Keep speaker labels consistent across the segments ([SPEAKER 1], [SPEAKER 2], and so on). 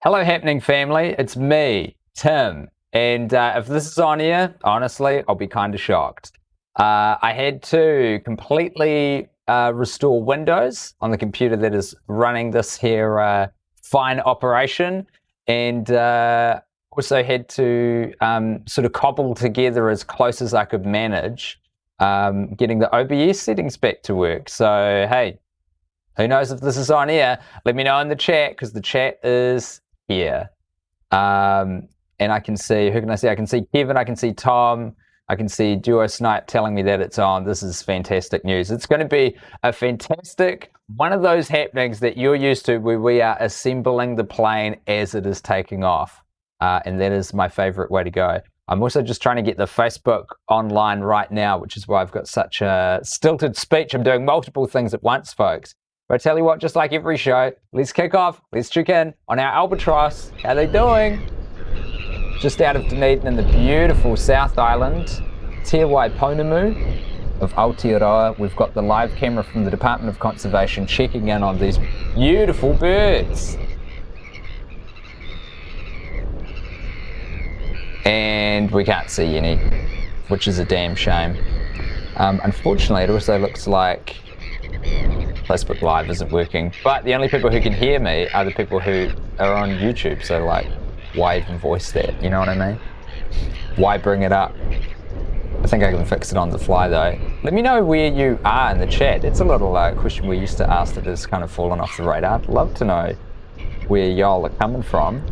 [SPEAKER 1] Hello, Happening family. It's me, Tim. And if this is on here, honestly, I'll be kind of shocked. I had to completely restore Windows on the computer that is running this here fine operation. And also had to sort of cobble together as close as I could manage getting the OBS settings back to work. So, hey, who knows if this is on here? Let me know in the chat, because the chat is here. And I can see, who can I see? I can see Kevin, I can see Tom, I can see Duo Snipe telling me that it's on. This is fantastic news. It's going to be a fantastic, one of those happenings that you're used to, where we are assembling the plane as it is taking off. And that is my favorite way to go. I'm also just trying to get the Facebook online right now, which is why I've got such a stilted speech. I'm doing multiple things at once, folks. But I tell you what, just like every show, let's kick off. Let's check in on our Albatross. How they doing? Just out of Dunedin in the beautiful South Island, Te Waiponamu of Aotearoa. We've got the live camera from the Department of Conservation checking in on these beautiful birds. And we can't see any, which is a damn shame. Unfortunately, it also looks like Facebook Live isn't working, but the only people who can hear me are the people who are on YouTube. So, like, why even voice that? You know what I mean? Why bring it up? I think I can fix it on the fly though. Let me know where you are in the chat. It's a little question we used to ask that has kind of fallen off the radar. I'd love to know where y'all are coming from.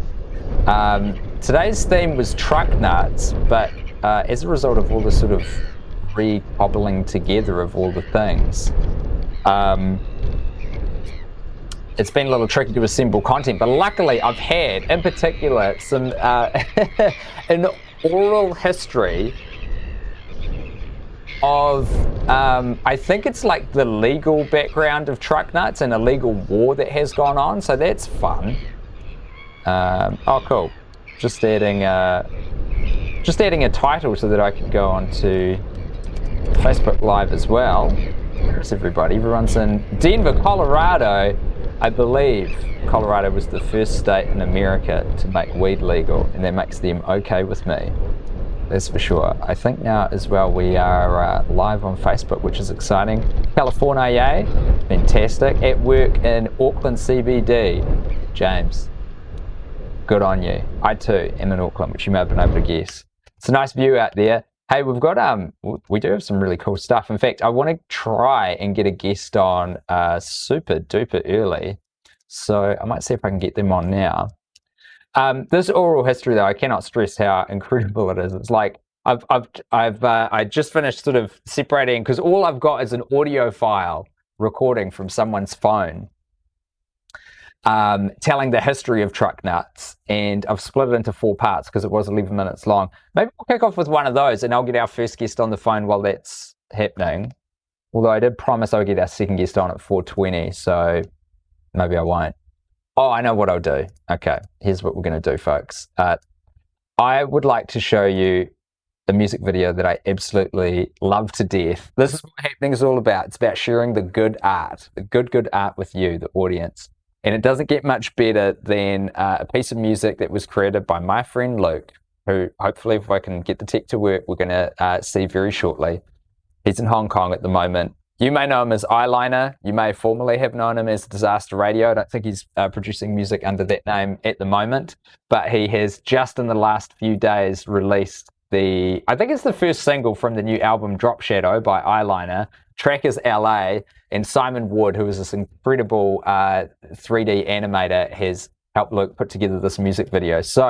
[SPEAKER 1] Today's theme was truck nuts, but as a result of all the sort of re-cobbling together of all the things, it's been a little tricky to assemble content, but luckily I've had, in particular, some an oral history of, I think it's like the legal background of truck nuts and a legal war that has gone on, so that's fun. Oh, cool. Just adding a title so that I can go on to Facebook Live as well. Where's everybody? Everyone's in Denver, Colorado. I believe Colorado was the first state in America to make weed legal, and that makes them okay with me. That's for sure. I think now as well we are live on Facebook, which is exciting. California, fantastic. At work in Auckland CBD. James, good on you. I too am in Auckland, which you may have been able to guess. It's a nice view out there. Hey, we've got we do have some really cool stuff. In fact, I want to try and get a guest on super duper early, so I might see if I can get them on now. This oral history, though, I cannot stress how incredible it is. It's like I just finished sort of separating, because all I've got is an audio file recording from someone's phone. telling the history of truck nuts, and I've split it into 4 parts because it was 11 minutes long. Maybe we'll kick off with one of those, and I'll get our first guest on the phone while that's happening. Although I did promise I'll get our second guest on at 4:20, so maybe I won't. Oh, I know what I'll do. Okay, here's what we're going to do, folks. I would like to show you a music video that I absolutely love to death. This is what Happening is all about. It's about sharing the good art with you, the audience. And it doesn't get much better than a piece of music that was created by my friend Luke, who hopefully, if I can get the tech to work, we're going to see very shortly. He's in Hong Kong at the moment. You may know him as Eyeliner. You may formerly have known him as Disaster Radio. I don't think he's producing music under that name at the moment, but he has just in the last few days released I think it's the first single from the new album Drop Shadow by Eyeliner. Track is LA, and Simon Wood, who is this incredible 3D animator, has helped Luke put together this music video. So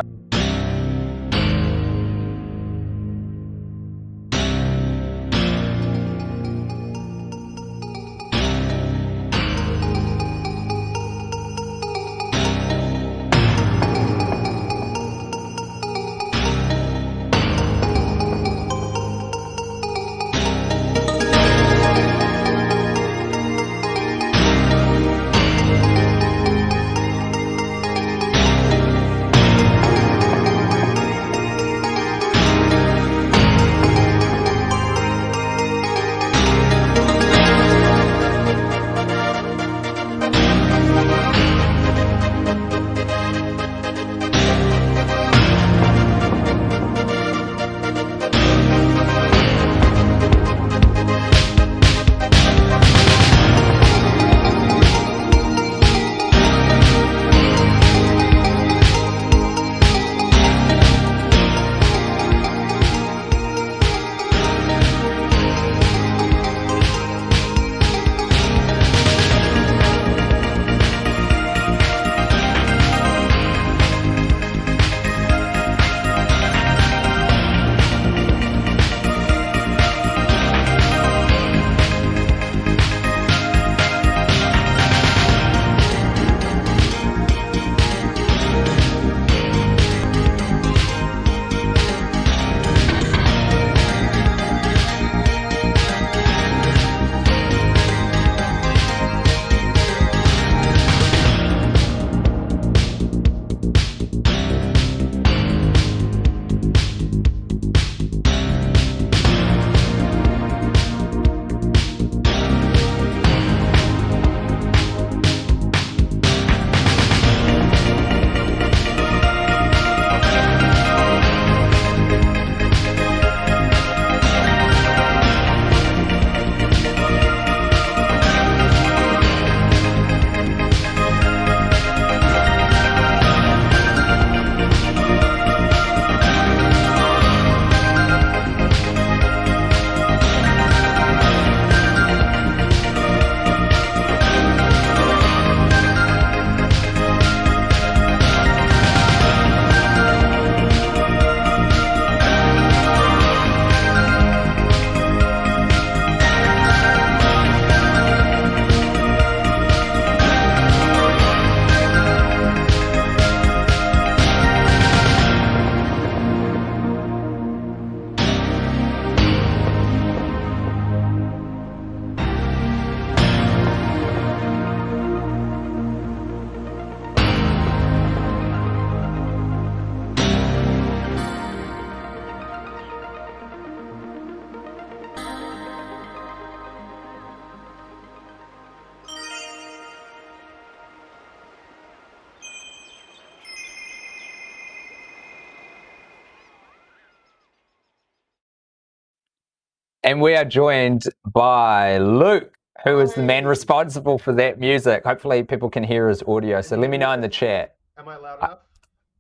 [SPEAKER 1] And we are joined by Luke, who is the man responsible for that music. Hopefully people can hear his audio, so let me know in the chat.
[SPEAKER 2] Am I loud enough?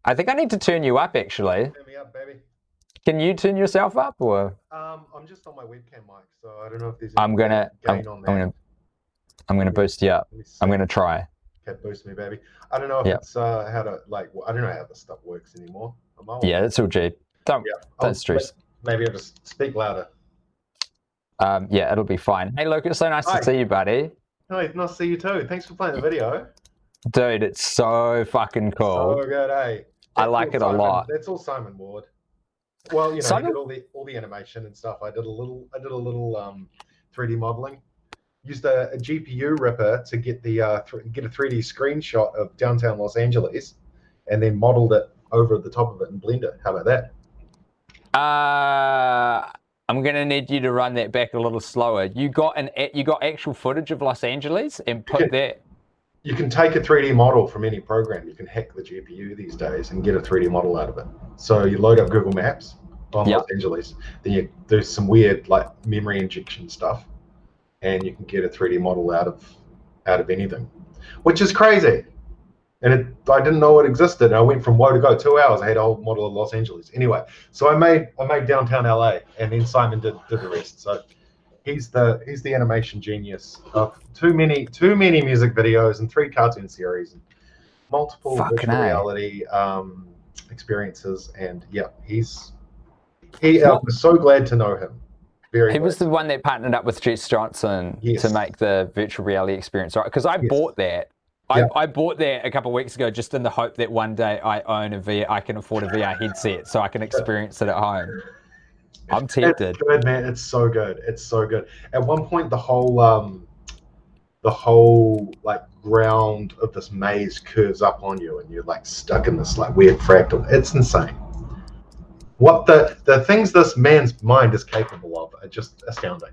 [SPEAKER 1] I think I need to turn you up, actually.
[SPEAKER 2] Turn me up, baby.
[SPEAKER 1] Can you turn yourself up, or?
[SPEAKER 2] I'm just on my webcam mic, so I don't know if there's
[SPEAKER 1] I'm gonna boost you up. I'm gonna try.
[SPEAKER 2] Okay, boost me, baby. I don't know if it's how to I don't know how this stuff works anymore.
[SPEAKER 1] Yeah, that's all G. Don't stress.
[SPEAKER 2] Maybe I'll just speak louder.
[SPEAKER 1] Yeah, it'll be fine. Hey, Luke, it's so nice to see you, buddy.
[SPEAKER 2] Hey, nice to see you too. Thanks for playing the video.
[SPEAKER 1] Dude, it's so fucking cool.
[SPEAKER 2] So good, eh?
[SPEAKER 1] I
[SPEAKER 2] That's
[SPEAKER 1] like
[SPEAKER 2] all
[SPEAKER 1] it a
[SPEAKER 2] Simon.
[SPEAKER 1] lot.
[SPEAKER 2] That's all Simon Ward. Well, you know, he
[SPEAKER 1] Simon,
[SPEAKER 2] did all the animation and stuff. I did a little 3D modeling. Used a GPU ripper to get the get a 3D screenshot of downtown Los Angeles, and then modeled it over the top of it in Blender. How about that?
[SPEAKER 1] I'm gonna need you to run that back a little slower. You got actual footage of Los Angeles and put that.
[SPEAKER 2] You can take a 3D model from any program. You can hack the GPU these days and get a 3D model out of it. So you load up Google Maps on Los Angeles, then you do some weird like memory injection stuff, and you can get a 3D model out of anything, which is crazy. And I didn't know it existed. I went from woe to go 2 hours. I had a whole model of Los Angeles. Anyway, so I made downtown LA, and then Simon did the rest. So he's the animation genius of too many music videos and 3 cartoon series and multiple virtual reality experiences. And yeah, I was so glad to know him.
[SPEAKER 1] He was the one that partnered up with Jess Johnson to make the virtual reality experience, right? Because I bought that. I bought that a couple of weeks ago just in the hope that one day I can afford a VR headset so I can experience it at home. I'm tempted.
[SPEAKER 2] It's good, man. It's so good. It's so good. At one point, the whole like ground of this maze curves up on you, and you're like stuck in this like weird fractal. It's insane. What the things this man's mind is capable of are just astounding.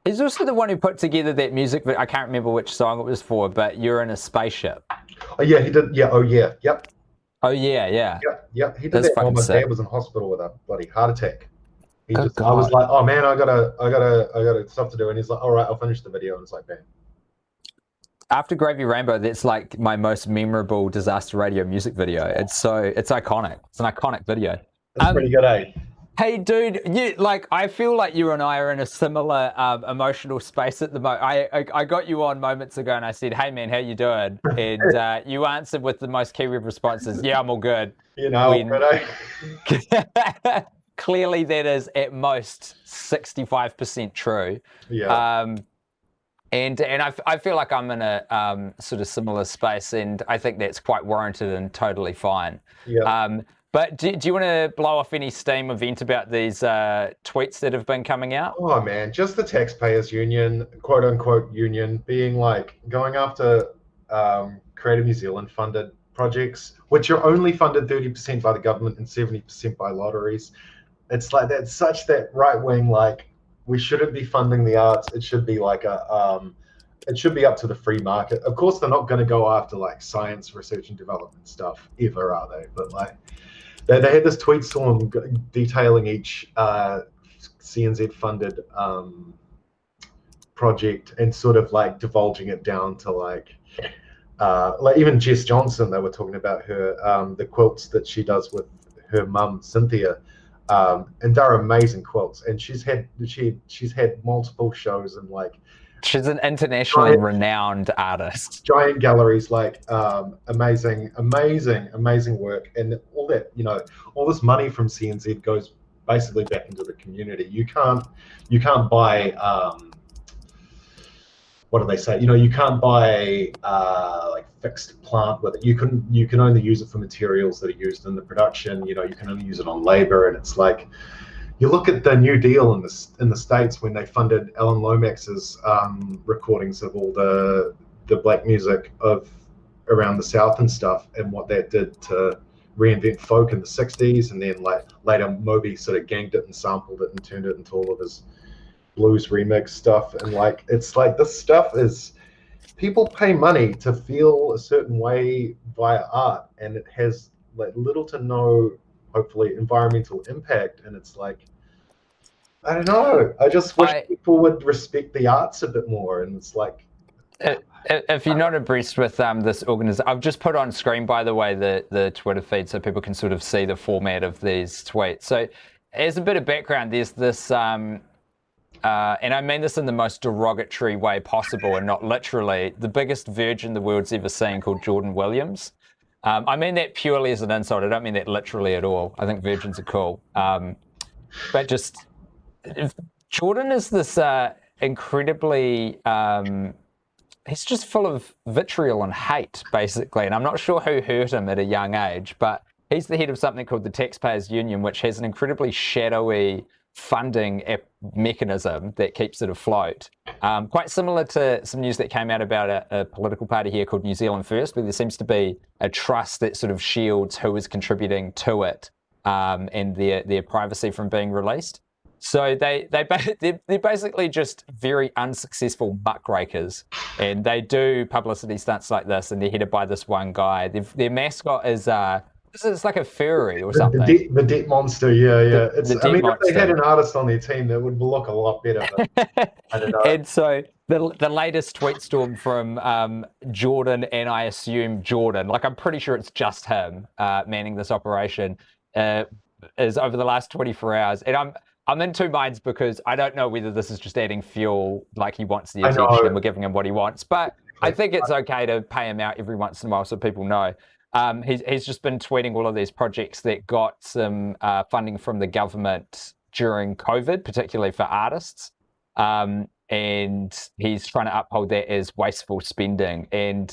[SPEAKER 1] He's also the one who put together that music. I can't remember which song it was for, but you're in a spaceship.
[SPEAKER 2] Oh yeah, he did. Yeah. Oh yeah. Yep.
[SPEAKER 1] Oh yeah. Yeah.
[SPEAKER 2] Yep. He did that while my dad was in hospital with a bloody heart attack. I was like, oh man, I got stuff to do, and he's like, all right, I'll finish the video, and it's like, bam.
[SPEAKER 1] After Gravy Rainbow, that's like my most memorable Disaster Radio music video. It's iconic. It's an iconic video.
[SPEAKER 2] That's pretty good, eh?
[SPEAKER 1] Hey, dude, I feel like you and I are in a similar emotional space at the moment. I got you on moments ago and I said, hey, man, how you doing? And you answered with the most Kiwi responses, yeah, I'm all good.
[SPEAKER 2] You know,
[SPEAKER 1] clearly that is at most 65% true.
[SPEAKER 2] Yeah.
[SPEAKER 1] And I feel like I'm in a sort of similar space, and I think that's quite warranted and totally fine.
[SPEAKER 2] Yeah.
[SPEAKER 1] But do you want to blow off any steam or vent about these tweets that have been coming out?
[SPEAKER 2] Oh man, just the taxpayers union, quote unquote union, being like going after Creative New Zealand funded projects, which are only funded 30% by the government and 70% by lotteries. It's like that's such that right wing, like we shouldn't be funding the arts. It should be like it should be up to the free market. Of course, they're not going to go after like science, research and development stuff ever, are they? But like they had this tweet storm detailing each CNZ-funded project and sort of like divulging it down to like even Jess Johnson. They were talking about her the quilts that she does with her mum Cynthia. And they're amazing quilts, and she's had multiple shows and like
[SPEAKER 1] she's an internationally renowned artist.
[SPEAKER 2] Giant galleries, like amazing work, and all that, you know, all this money from CNZ goes basically back into the community. You can't buy what do they say? You know, you can't buy like fixed plant with it. You can only use it for materials that are used in the production. You know, you can only use it on labor, and it's like you look at the New Deal in the States when they funded Alan Lomax's recordings of all the black music of around the South and stuff, and what that did to reinvent folk in the 60s, and then like later Moby sort of ganged it and sampled it and turned it into all of his blues remix stuff. And like it's like this stuff is, people pay money to feel a certain way via art, and it has like little to no, hopefully, environmental impact. And it's like, I don't know, I just wish people would respect the arts a bit more. And it's like,
[SPEAKER 1] if you're not abreast with this organization, I've just put on screen, by the way, the Twitter feed so people can sort of see the format of these tweets. So as a bit of background, there's this and I mean this in the most derogatory way possible and not literally, the biggest virgin the world's ever seen, called Jordan Williams. I mean that purely as an insult. I don't mean that literally at all. I think virgins are cool. But just, Jordan is this incredibly he's just full of vitriol and hate, basically. And I'm not sure who hurt him at a young age, but he's the head of something called the Taxpayers Union, which has an incredibly shadowy funding mechanism that keeps it afloat. Quite similar to some news that came out about a political party here called New Zealand First, where there seems to be a trust that sort of shields who is contributing to it and their privacy from being released. So they're basically just very unsuccessful muckrakers, and they do publicity stunts like this, and they're headed by this one guy. Their mascot is it's like a furry or something.
[SPEAKER 2] The debt monster, yeah. If they had an artist on their team, that would look a lot better. But I don't know.
[SPEAKER 1] And so the latest tweet storm from Jordan, and I assume Jordan, like I'm pretty sure it's just him manning this operation, is over the last 24 hours. And I'm in two minds because I don't know whether this is just adding fuel, like he wants the attention and we're giving him what he wants. But I think it's okay to pay him out every once in a while so people know. He's just been tweeting all of these projects that got some funding from the government during COVID, particularly for artists. And he's trying to uphold that as wasteful spending. And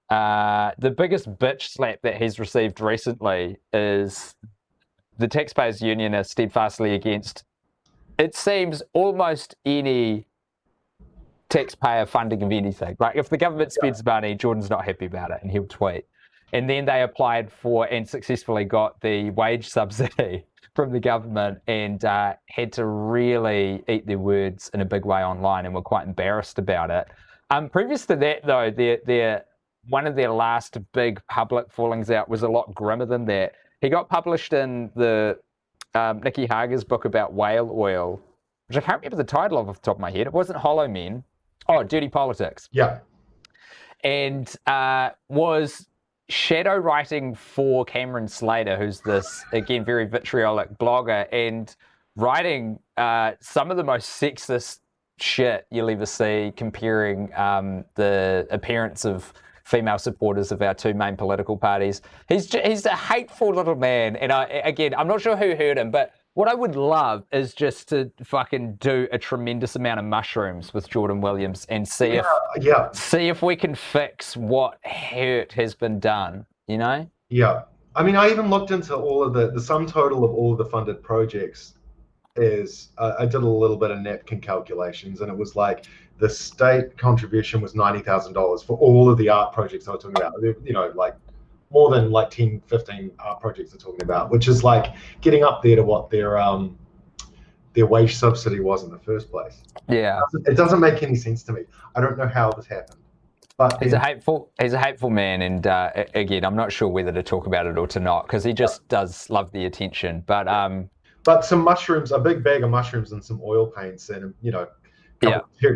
[SPEAKER 1] the biggest bitch slap that he's received recently is the Taxpayers Union are steadfastly against, it seems, almost any taxpayer funding of anything. Like if the government spends money, Jordan's not happy about it and he'll tweet. And then they applied for and successfully got the wage subsidy from the government and had to really eat their words in a big way online and were quite embarrassed about it. Previous to that, though, one of their last big public fallings out was a lot grimmer than that. He got published in the Nicky Hager's book about whale oil, which I can't remember the title of off the top of my head. It wasn't Hollow Men. Oh, Dirty Politics.
[SPEAKER 2] Yeah.
[SPEAKER 1] And was shadow writing for Cameron Slater, who's this, again, very vitriolic blogger, and writing some of the most sexist shit you'll ever see, comparing the appearance of female supporters of our two main political parties. He's a hateful little man, and I'm not sure who hurt him, but what I would love is just to fucking do a tremendous amount of mushrooms with Jordan Williams and see if we can fix what hurt has been done, you know?
[SPEAKER 2] Yeah. I mean, I even looked into all of the sum total of all of the funded projects is, I did a little bit of napkin calculations, and it was like the state contribution was $90,000 for all of the art projects I was talking about, you know, like more than like 10, 15 art projects they're talking about, which is like getting up there to what their wage subsidy was in the first place.
[SPEAKER 1] Yeah.
[SPEAKER 2] It doesn't make any sense to me. I don't know how this happened. But
[SPEAKER 1] he's a hateful man, and again, I'm not sure whether to talk about it or to not, because he just does love the attention. But
[SPEAKER 2] some mushrooms, a big bag of mushrooms and some oil paints, and you know,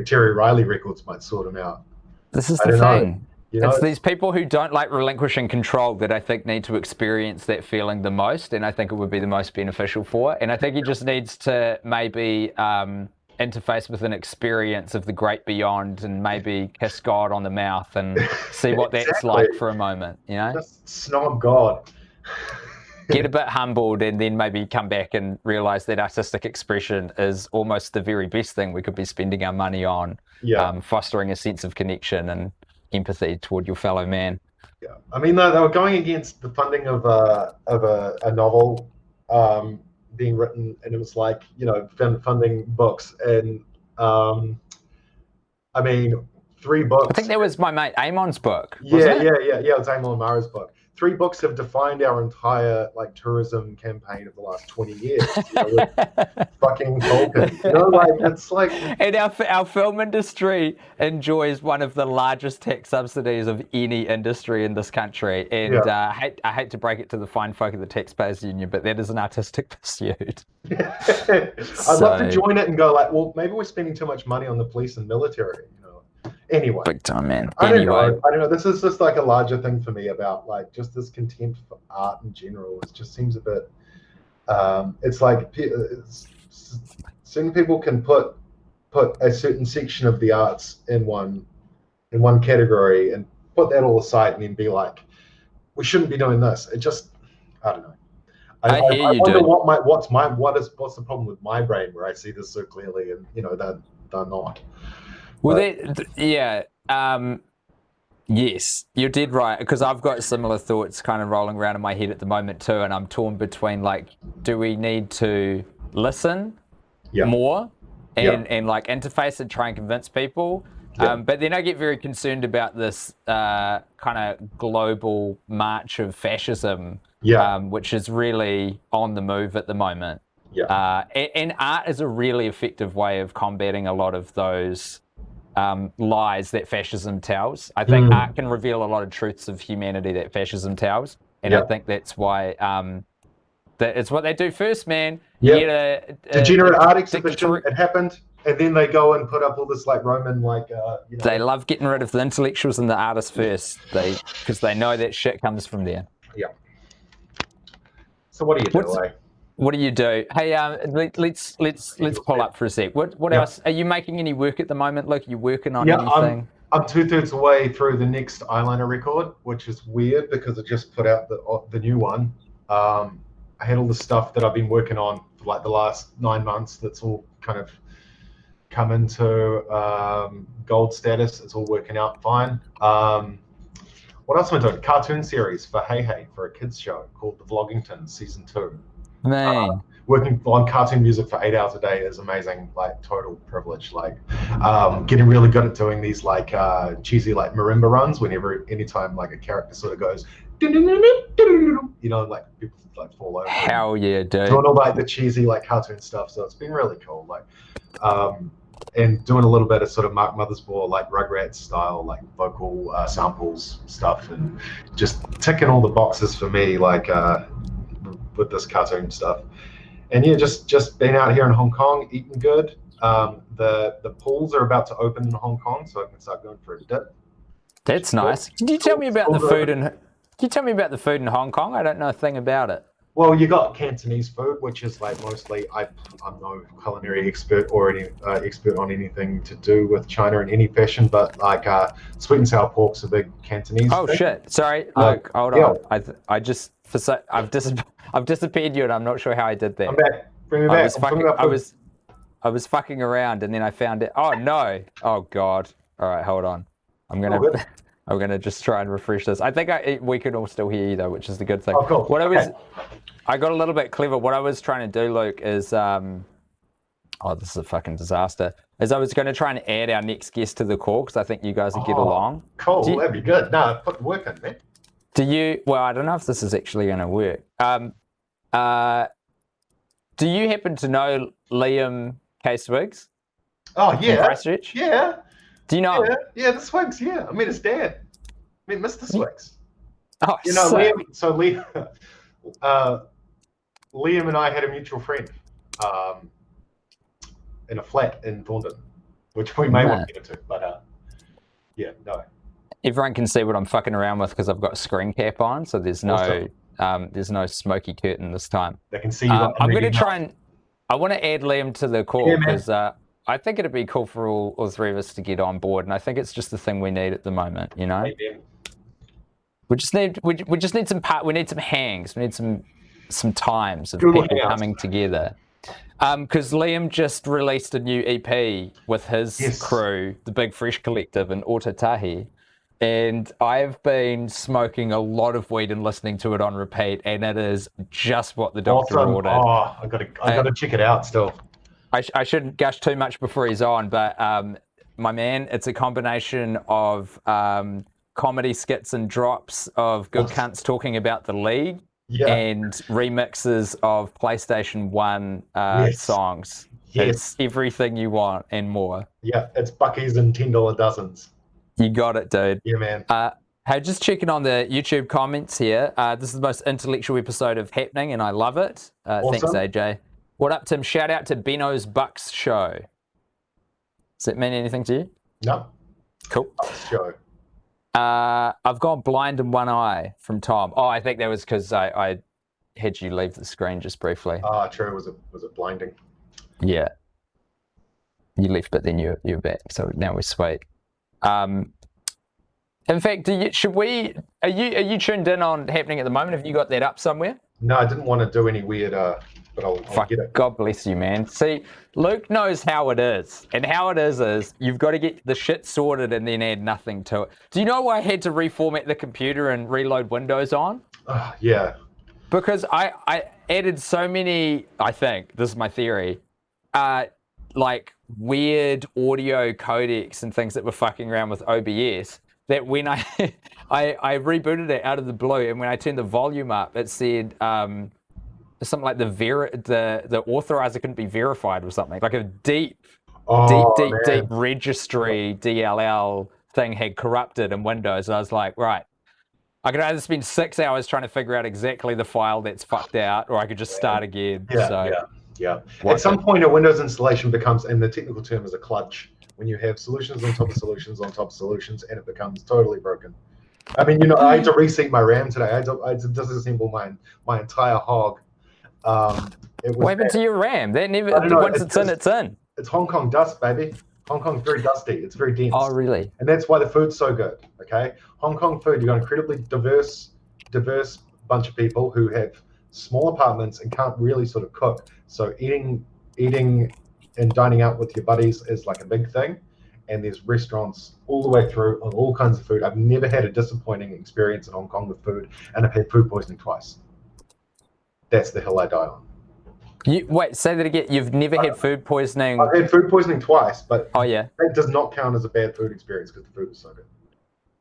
[SPEAKER 2] Terry Riley records might sort him out.
[SPEAKER 1] This is the thing. It's these people who don't like relinquishing control that I think need to experience that feeling the most, and I think it would be the most beneficial for. And I think he just needs to maybe interface with an experience of the great beyond, and maybe kiss God on the mouth and see what that's like for a moment. You know,
[SPEAKER 2] just snob God.
[SPEAKER 1] Get a bit humbled, and then maybe come back and realize that artistic expression is almost the very best thing we could be spending our money on. Fostering a sense of connection and empathy toward your fellow man.
[SPEAKER 2] Yeah, I mean, they were going against the funding of a novel being written, and it was like, you know, funding books, and I mean, 3 books.
[SPEAKER 1] I think that was my mate Amon's book.
[SPEAKER 2] Yeah, it was Amon Mara's book. 3 books have defined our entire like tourism campaign of the last 20 years. You know, with fucking Tolkien. You know, like it's like.
[SPEAKER 1] And our film industry enjoys one of the largest tax subsidies of any industry in this country. And I hate to break it to the fine folk of the Taxpayers Union, but that is an artistic pursuit.
[SPEAKER 2] I'd love to join it and go like, well, maybe we're spending too much money on the police and military. Anyway,
[SPEAKER 1] big time, man.
[SPEAKER 2] I don't know. This is just like a larger thing for me about like just this contempt for art in general. It just seems a bit. It's like certain people can put a certain section of the arts in one category and put that all aside, and then be like, we shouldn't be doing this. It just, I don't know. I wonder what's the problem with my brain where I see this so clearly, and you know they're not.
[SPEAKER 1] Well, Yes, you're dead right, because I've got similar thoughts kind of rolling around in my head at the moment too, and I'm torn between like, do we need to listen
[SPEAKER 2] Yeah.
[SPEAKER 1] more and,
[SPEAKER 2] Yeah.
[SPEAKER 1] and like interface and try and convince people?
[SPEAKER 2] Yeah.
[SPEAKER 1] But then I get very concerned about this kind of global march of fascism,
[SPEAKER 2] Yeah.
[SPEAKER 1] which is really on the move at the moment.
[SPEAKER 2] Yeah.
[SPEAKER 1] And art is a really effective way of combating a lot of those lies that fascism tells. I think art can reveal a lot of truths of humanity that fascism tells, and I think that's why that it's what they do first, man.
[SPEAKER 2] Yeah.
[SPEAKER 1] You get
[SPEAKER 2] Degenerate art exhibition.
[SPEAKER 1] dictatorial.
[SPEAKER 2] It happened, and then they go and put up all this like Roman like you know.
[SPEAKER 1] They love getting rid of the intellectuals and the artists first, because they know that shit comes from there.
[SPEAKER 2] Yeah. So what do you do? Like?
[SPEAKER 1] What do you do? Hey, let's pull up for a sec. What else? Are you making any work at the moment? Luke, are you working on anything?
[SPEAKER 2] I'm 2/3 away through the next eyeliner record, which is weird because I just put out the new one. I had all the stuff that I've been working on for like the last 9 months. That's all kind of come into gold status. It's all working out fine. What else am I doing? Cartoon series for Hey Hey, for a kids show called The Vloggingtons Season 2.
[SPEAKER 1] Man.
[SPEAKER 2] Working on cartoon music for 8 hours a day is amazing, like total privilege. Like getting really good at doing these like cheesy like marimba runs anytime like a character sort of goes, you know, like people like fall over.
[SPEAKER 1] Hell yeah, dude.
[SPEAKER 2] Doing all like the cheesy like cartoon stuff. So it's been really cool. Like and doing a little bit of sort of Mark Mothersbaugh like Rugrats style like vocal samples stuff, and just ticking all the boxes for me like with this cartoon stuff. And yeah, just being out here in Hong Kong, eating good. The pools are about to open in Hong Kong, so I can start going for a dip.
[SPEAKER 1] That's nice. Can you tell me about the food in Hong Kong? I don't know a thing about it.
[SPEAKER 2] Well, you got Cantonese food, which is like mostly I'm no culinary expert or any expert on anything to do with China in any fashion, but like sweet and sour pork's a big Cantonese.
[SPEAKER 1] Oh
[SPEAKER 2] thing.
[SPEAKER 1] Shit! Sorry, Luke. Hold on. I've disappeared you, and I'm not sure how I did that.
[SPEAKER 2] I'm back. Bring me back.
[SPEAKER 1] I was fucking around, and then I found it. Oh no! Oh god! All right, hold on. I'm gonna just try and refresh this. I think we can all still hear you though, which is the good thing.
[SPEAKER 2] Oh, cool.
[SPEAKER 1] I got a little bit clever. What I was trying to do, Luke, is oh, this is a fucking disaster. Is I was going to try and add our next guest to the call because I think you guys would get along.
[SPEAKER 2] Cool, that'd be good. No, put the work in, man.
[SPEAKER 1] Do you? Well, I don't know if this is actually going to work. Do you happen to know Liam K. Swiggs?
[SPEAKER 2] Oh yeah.
[SPEAKER 1] Christchurch?
[SPEAKER 2] Yeah.
[SPEAKER 1] Do you know?
[SPEAKER 2] Yeah, the Swigs. Yeah, I met his dad. I met Mr. Swigs.
[SPEAKER 1] Oh,
[SPEAKER 2] you know, Liam and I had a mutual friend in a flat in Thorndon, which we may want to get into, but yeah, no.
[SPEAKER 1] Everyone can see what I'm fucking around with because I've got a screen cap on, so there's no smoky curtain this time.
[SPEAKER 2] They can see you.
[SPEAKER 1] I'm going to try and I want to add Liam to the call because I think it'd be cool for all three of us to get on board, and I think it's just the thing we need at the moment, you know.
[SPEAKER 2] Amen.
[SPEAKER 1] We just need some hangs. We need some times of people coming together. Because Liam just released a new EP with his crew, the Big Fresh Collective in Otatahi, and I've been smoking a lot of weed and listening to it on repeat, and it is just what the doctor ordered.
[SPEAKER 2] Oh, I gotta check it out still.
[SPEAKER 1] I shouldn't gush too much before he's on, but my man, it's a combination of comedy skits and drops of good cunts talking about the league and remixes of PlayStation 1 songs.
[SPEAKER 2] Yes.
[SPEAKER 1] It's everything you want and more.
[SPEAKER 2] Yeah, it's Bucky's and $10 dozens.
[SPEAKER 1] You got it, dude.
[SPEAKER 2] Yeah, man.
[SPEAKER 1] Hey, just checking on the YouTube comments here. This is the most intellectual episode of Happening, and I love it.
[SPEAKER 2] Awesome.
[SPEAKER 1] Thanks, AJ. What up, Tim? Shout out to Benno's Bucks Show. Does it mean anything to you?
[SPEAKER 2] No.
[SPEAKER 1] Cool.
[SPEAKER 2] Bucks Show.
[SPEAKER 1] I've gone blind in one eye from Tom. Oh, I think that was because I had you leave the screen just briefly.
[SPEAKER 2] Ah, true. Was it blinding?
[SPEAKER 1] Yeah. You left, but then you're back. So now we're sweet. In fact, are you tuned in on Happening at the moment? Have you got that up somewhere?
[SPEAKER 2] No, I didn't want to do any weird but I'll
[SPEAKER 1] Fuck,
[SPEAKER 2] get it.
[SPEAKER 1] God bless you, man. See, Luke knows how it is. And how it is you've got to get the shit sorted and then add nothing to it. Do you know why I had to reformat the computer and reload Windows on?
[SPEAKER 2] Yeah.
[SPEAKER 1] Because I added so many, I think, this is my theory, like weird audio codecs and things that were fucking around with OBS, that when I rebooted it out of the blue, and when I turned the volume up, it said something like the authorizer couldn't be verified or something. Like a deep registry DLL thing had corrupted in Windows. And I was like, right, I could either spend 6 hours trying to figure out exactly the file that's fucked out, or I could just start again.
[SPEAKER 2] Yeah. At some point, a Windows installation becomes, and the technical term is a kludge, when you have solutions on top of solutions on top of solutions, and it becomes totally broken. I mean, I had to reseat my RAM today. I had to disassemble my entire hog. What
[SPEAKER 1] happened to your RAM? That never. Once it's in, it's in.
[SPEAKER 2] It's Hong Kong dust, baby. Hong Kong's very dusty. It's very dense.
[SPEAKER 1] Oh, really?
[SPEAKER 2] And that's why the food's so good. Okay, Hong Kong food. You've got an incredibly diverse bunch of people who have small apartments and can't really sort of cook. So eating and dining out with your buddies is like a big thing. And there's restaurants all the way through on all kinds of food. I've never had a disappointing experience in Hong Kong with food, and I've had food poisoning twice. That's the hill I die on.
[SPEAKER 1] Wait, say that again. You've never had food poisoning?
[SPEAKER 2] I've had food poisoning twice, but
[SPEAKER 1] that
[SPEAKER 2] does not count as a bad food experience because the food was so good.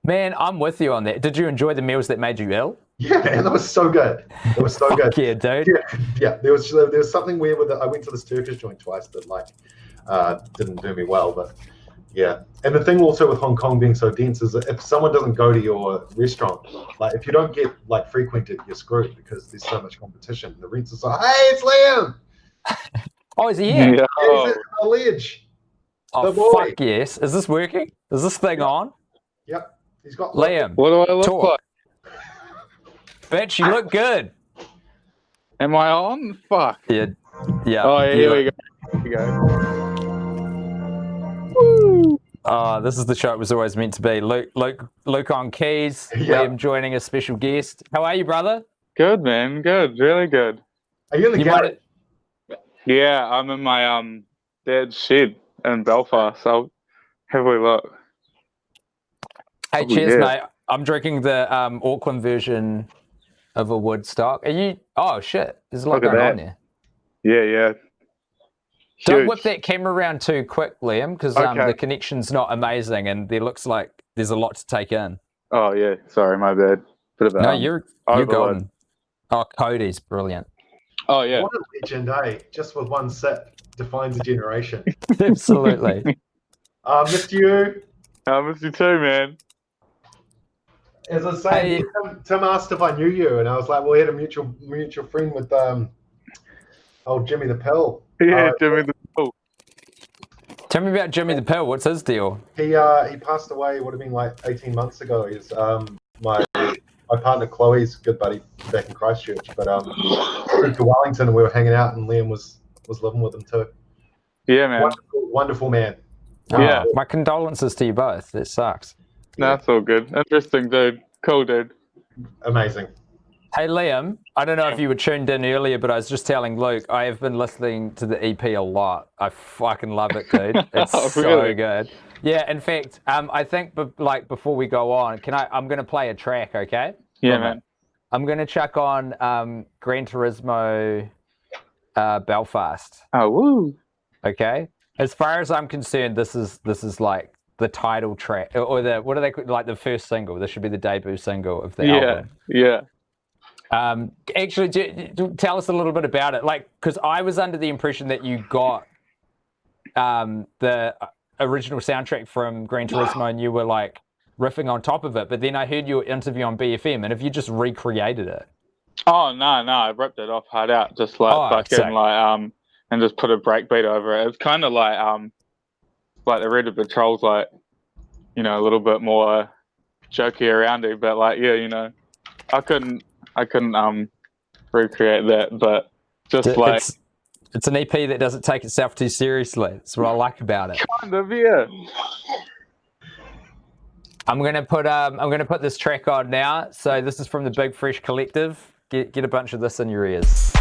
[SPEAKER 1] Man, I'm with you on that. Did you enjoy the meals that made you ill?
[SPEAKER 2] Yeah, man, that was so good. It was so good.
[SPEAKER 1] Yeah, dude.
[SPEAKER 2] Yeah. There was something weird with it. I went to this Turkish joint twice that didn't do me well, but yeah. And the thing also with Hong Kong being so dense is that if someone doesn't go to your restaurant, like if you don't get like frequented, you're screwed because there's so much competition. The rents are so, hey, it's Liam.
[SPEAKER 1] Oh, is he here?
[SPEAKER 2] Yeah, he's at the ledge.
[SPEAKER 1] Oh, fuck yes. Is this working? Is this thing on?
[SPEAKER 2] Yep. He's got
[SPEAKER 1] Liam.
[SPEAKER 3] What do I look like?
[SPEAKER 1] Bitch, you look good.
[SPEAKER 3] Am I on? Fuck.
[SPEAKER 1] Yeah.
[SPEAKER 3] Oh, yeah, here we go. Here we go. Woo.
[SPEAKER 1] Oh, this is the show it was always meant to be. Luke on keys. Liam joining a special guest. How are you, brother?
[SPEAKER 3] Good, man. Good. Really good.
[SPEAKER 2] Are you in the garage?
[SPEAKER 3] Yeah, I'm in my dad's shed in Belfast. I'll have a look.
[SPEAKER 1] Hey, cheers, mate. I'm drinking the Auckland version of a Woodstock. Are you? Oh shit! There's a lot going on there.
[SPEAKER 3] Yeah.
[SPEAKER 1] Don't whip that camera around too quick, Liam, because the connection's not amazing, and there looks like there's a lot to take in.
[SPEAKER 3] Oh yeah, sorry, my bad.
[SPEAKER 1] No, you're golden. Oh, Cody's brilliant.
[SPEAKER 3] Oh yeah.
[SPEAKER 2] What a legend, eh? Just with one sip defines a generation.
[SPEAKER 1] Absolutely.
[SPEAKER 2] Missed you.
[SPEAKER 3] I missed you too, man.
[SPEAKER 2] As I say, Tim asked if I knew you, and I was like, "Well, we had a mutual friend with old Jimmy the Pill."
[SPEAKER 3] Yeah, Jimmy the Pill.
[SPEAKER 1] Tell me about Jimmy the Pill. What's his deal?
[SPEAKER 2] He passed away. Would have been like 18 months ago. He's my partner Chloe's good buddy back in Christchurch, but moved to Wellington, and we were hanging out, and Liam was living with him too.
[SPEAKER 3] Yeah, man.
[SPEAKER 2] Wonderful man.
[SPEAKER 3] Yeah.
[SPEAKER 1] My condolences to you both. It sucks.
[SPEAKER 3] No, that's all good. Interesting, dude. Cool, dude.
[SPEAKER 2] Amazing.
[SPEAKER 1] Hey, Liam, I don't know if you were tuned in earlier, but I was just telling Luke, I have been listening to the EP a lot. I fucking love it, dude. It's so good. Yeah, in fact, I think before we go on, I'm going to play a track, okay?
[SPEAKER 3] Yeah, man.
[SPEAKER 1] I'm going to chuck on Gran Turismo Belfast.
[SPEAKER 3] Oh, woo.
[SPEAKER 1] Okay? As far as I'm concerned, this is like the title track, or what do they call, like the first single? This should be the debut single of the album.
[SPEAKER 3] Yeah.
[SPEAKER 1] Actually, tell us a little bit about it. Like, because I was under the impression that you got the original soundtrack from Gran Turismo and you were like riffing on top of it. But then I heard your interview on BFM, and have you just recreated it?
[SPEAKER 3] Oh no, I ripped it off hard out, just like fucking and just put a breakbeat over it. It's kind of like the Red Patrol's like, a little bit more jokey around it, but like I couldn't recreate that, but just
[SPEAKER 1] it's an EP that doesn't take itself too seriously. That's what I like about it.
[SPEAKER 3] Kind of, yeah.
[SPEAKER 1] I'm gonna put this track on now. So this is from the Big Fresh Collective. Get a bunch of this in your ears.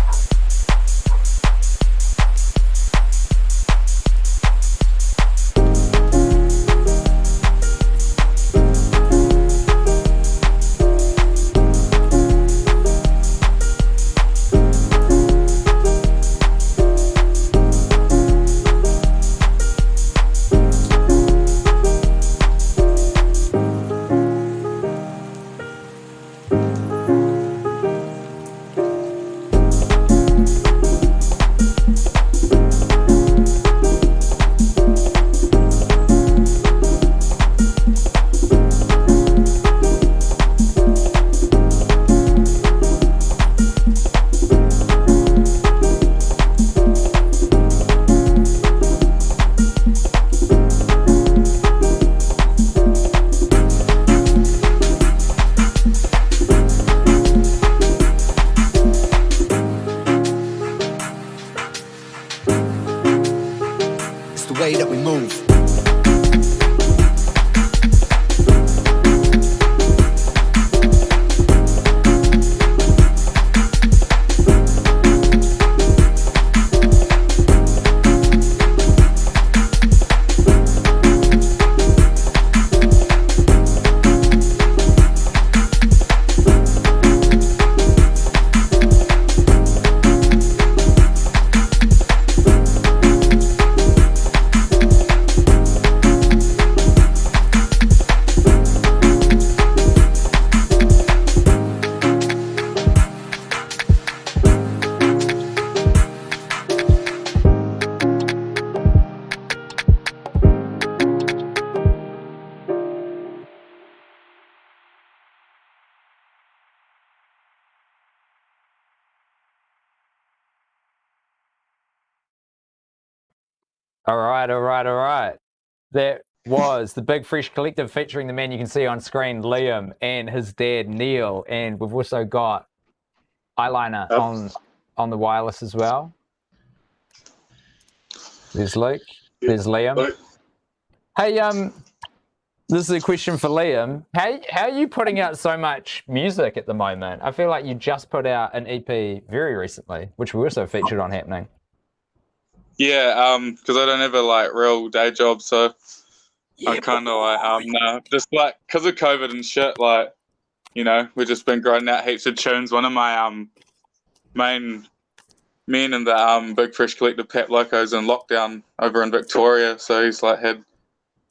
[SPEAKER 4] way that we move.
[SPEAKER 1] All right. That was the Big Fresh Collective featuring the man you can see on screen, Liam, and his dad, Neil. And we've also got Eyeliner on the wireless as well. There's Luke. There's Liam. Hey, this is a question for Liam. How are you putting out so much music at the moment? I feel like you just put out an EP very recently, which we also featured on Happening.
[SPEAKER 3] Yeah, because I don't have a like real day job, so I kind of like no, just like because of COVID and shit. Like, you know, we've just been grinding out heaps of tunes. One of my main men in the Big Fresh Collective, Pat Loco's in lockdown over in Victoria, so he's like had,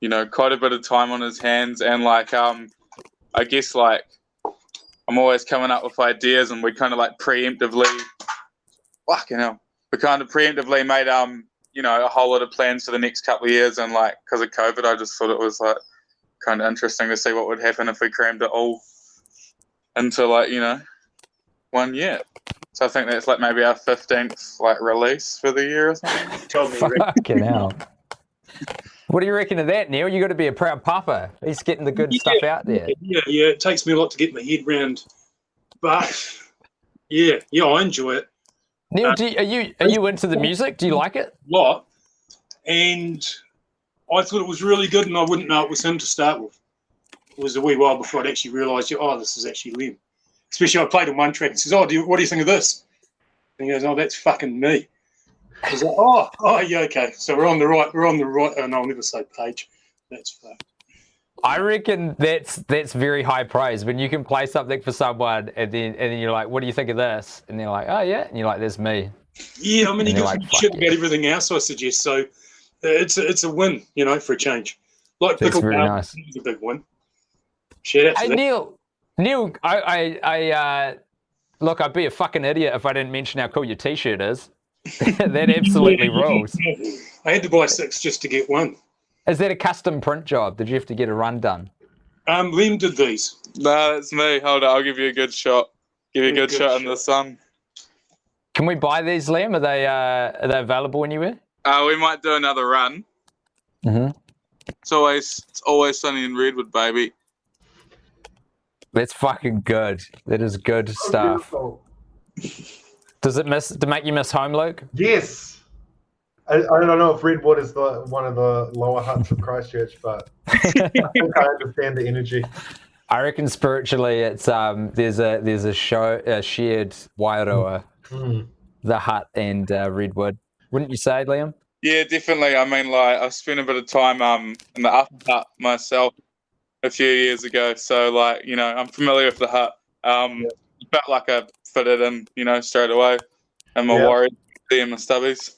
[SPEAKER 3] you know, quite a bit of time on his hands, and like I guess like I'm always coming up with ideas, and we kind of like preemptively, fucking hell. We kind of preemptively made, you know, a whole lot of plans for the next couple of years, and like because of COVID, I just thought it was like kind of interesting to see what would happen if we crammed it all into like, you know, 1 year. So I think that's like maybe our 15th like release for the year or something.
[SPEAKER 1] Fucking hell. What do you reckon of that, Neil? You got to be a proud papa. He's getting the good stuff out there.
[SPEAKER 5] Yeah. It takes me a lot to get my head round, but yeah, I enjoy it.
[SPEAKER 1] Neil, are you into the music? Do you like it?
[SPEAKER 5] A lot, and I thought it was really good, and I wouldn't know it was him to start with. It was a wee while before I'd actually realised, this is actually Liam. Especially I played on one track and says, what do you think of this? And he goes, that's fucking me. I was like, yeah, okay. So we're on the right, and I'll never say page. That's fucked.
[SPEAKER 1] I reckon that's very high praise when you can play something for someone and then you're like, what do you think of this? And they're like, oh yeah, and you're like, there's me.
[SPEAKER 5] Yeah, I mean, he gives me shit about everything else I suggest, so it's a win, you know, for a change. Like
[SPEAKER 1] that's very nice.
[SPEAKER 5] It's a big win. Shout out to that.
[SPEAKER 1] Neil, I look, I'd be a fucking idiot if I didn't mention how cool your t-shirt is. That absolutely rules.
[SPEAKER 5] I had to buy 6 just to get one.
[SPEAKER 1] Is that a custom print job? Did you have to get a run done?
[SPEAKER 5] Liam did these.
[SPEAKER 3] No, it's me. Hold on, I'll give you a good shot. Give you a good shot in the sun.
[SPEAKER 1] Can we buy these, Liam? Are they available anywhere?
[SPEAKER 3] We might do another run.
[SPEAKER 1] Mm-hmm.
[SPEAKER 3] It's always sunny in Redwood, baby.
[SPEAKER 1] That's fucking good. That is good stuff. Does it make you miss home, Luke?
[SPEAKER 2] Yes. I don't know if Redwood is one of the lower huts of Christchurch, but I think I understand the energy.
[SPEAKER 1] I reckon spiritually, it's there's a shared Wairoa, the hut and Redwood. Wouldn't you say, Liam?
[SPEAKER 3] Yeah, definitely. I mean, like I spent a bit of time in the upper hut myself a few years ago, so like, you know, I'm familiar with the hut. Felt like I fitted in, you know, straight away, and my Warriors and my stubbies.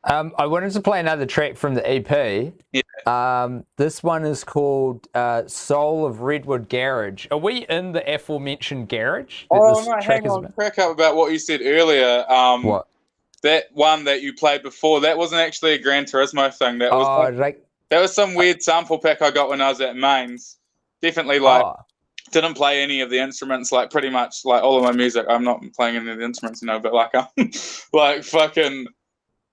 [SPEAKER 1] I wanted to play another track from the EP.
[SPEAKER 3] Yeah.
[SPEAKER 1] This one is called Soul of Redwood Garage. Are we in the aforementioned garage?
[SPEAKER 3] Hang on. Crack up about what you said earlier.
[SPEAKER 1] What?
[SPEAKER 3] That one that you played before, that wasn't actually a Gran Turismo thing. That was that was some weird sample pack I got when I was at Mains. Definitely didn't play any of the instruments, like pretty much like all of my music. I'm not playing any of the instruments, you know, but like like fucking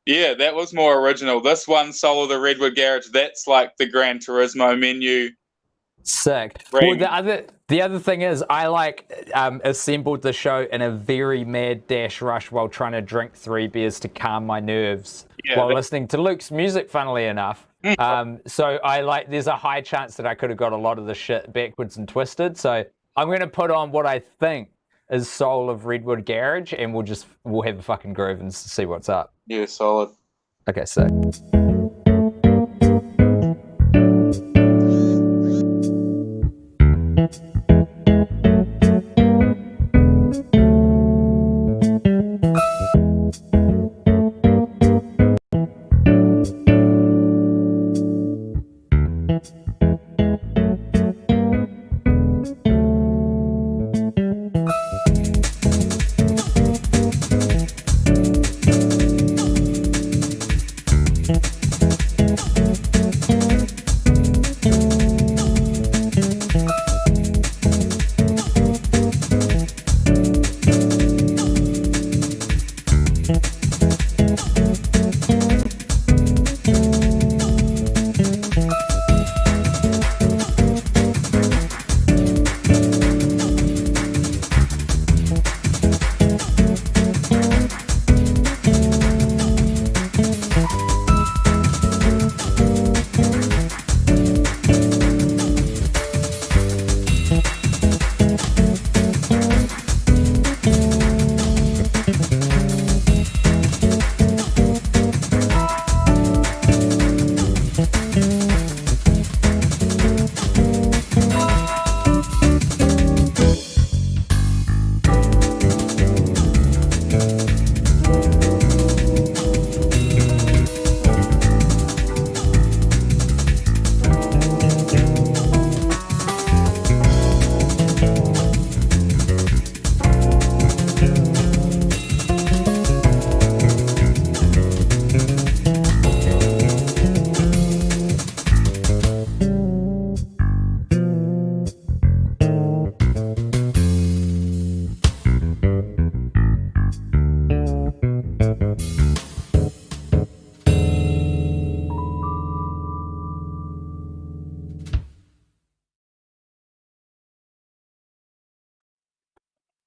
[SPEAKER 3] yeah, that was more original. This one, Soul of the Redwood Garage, that's like the Gran Turismo menu
[SPEAKER 1] Sick.
[SPEAKER 3] Rain.
[SPEAKER 1] Well, the other thing is, I assembled the show in a very mad dash rush while trying to drink 3 beers to calm my nerves while listening to Luke's music. Funnily enough, so there's a high chance that I could have got a lot of the shit backwards and twisted. So I'm gonna put on what I think is Soul of Redwood Garage, and we'll have a fucking groove and see what's up.
[SPEAKER 3] Yeah, solid.
[SPEAKER 1] Okay, sick.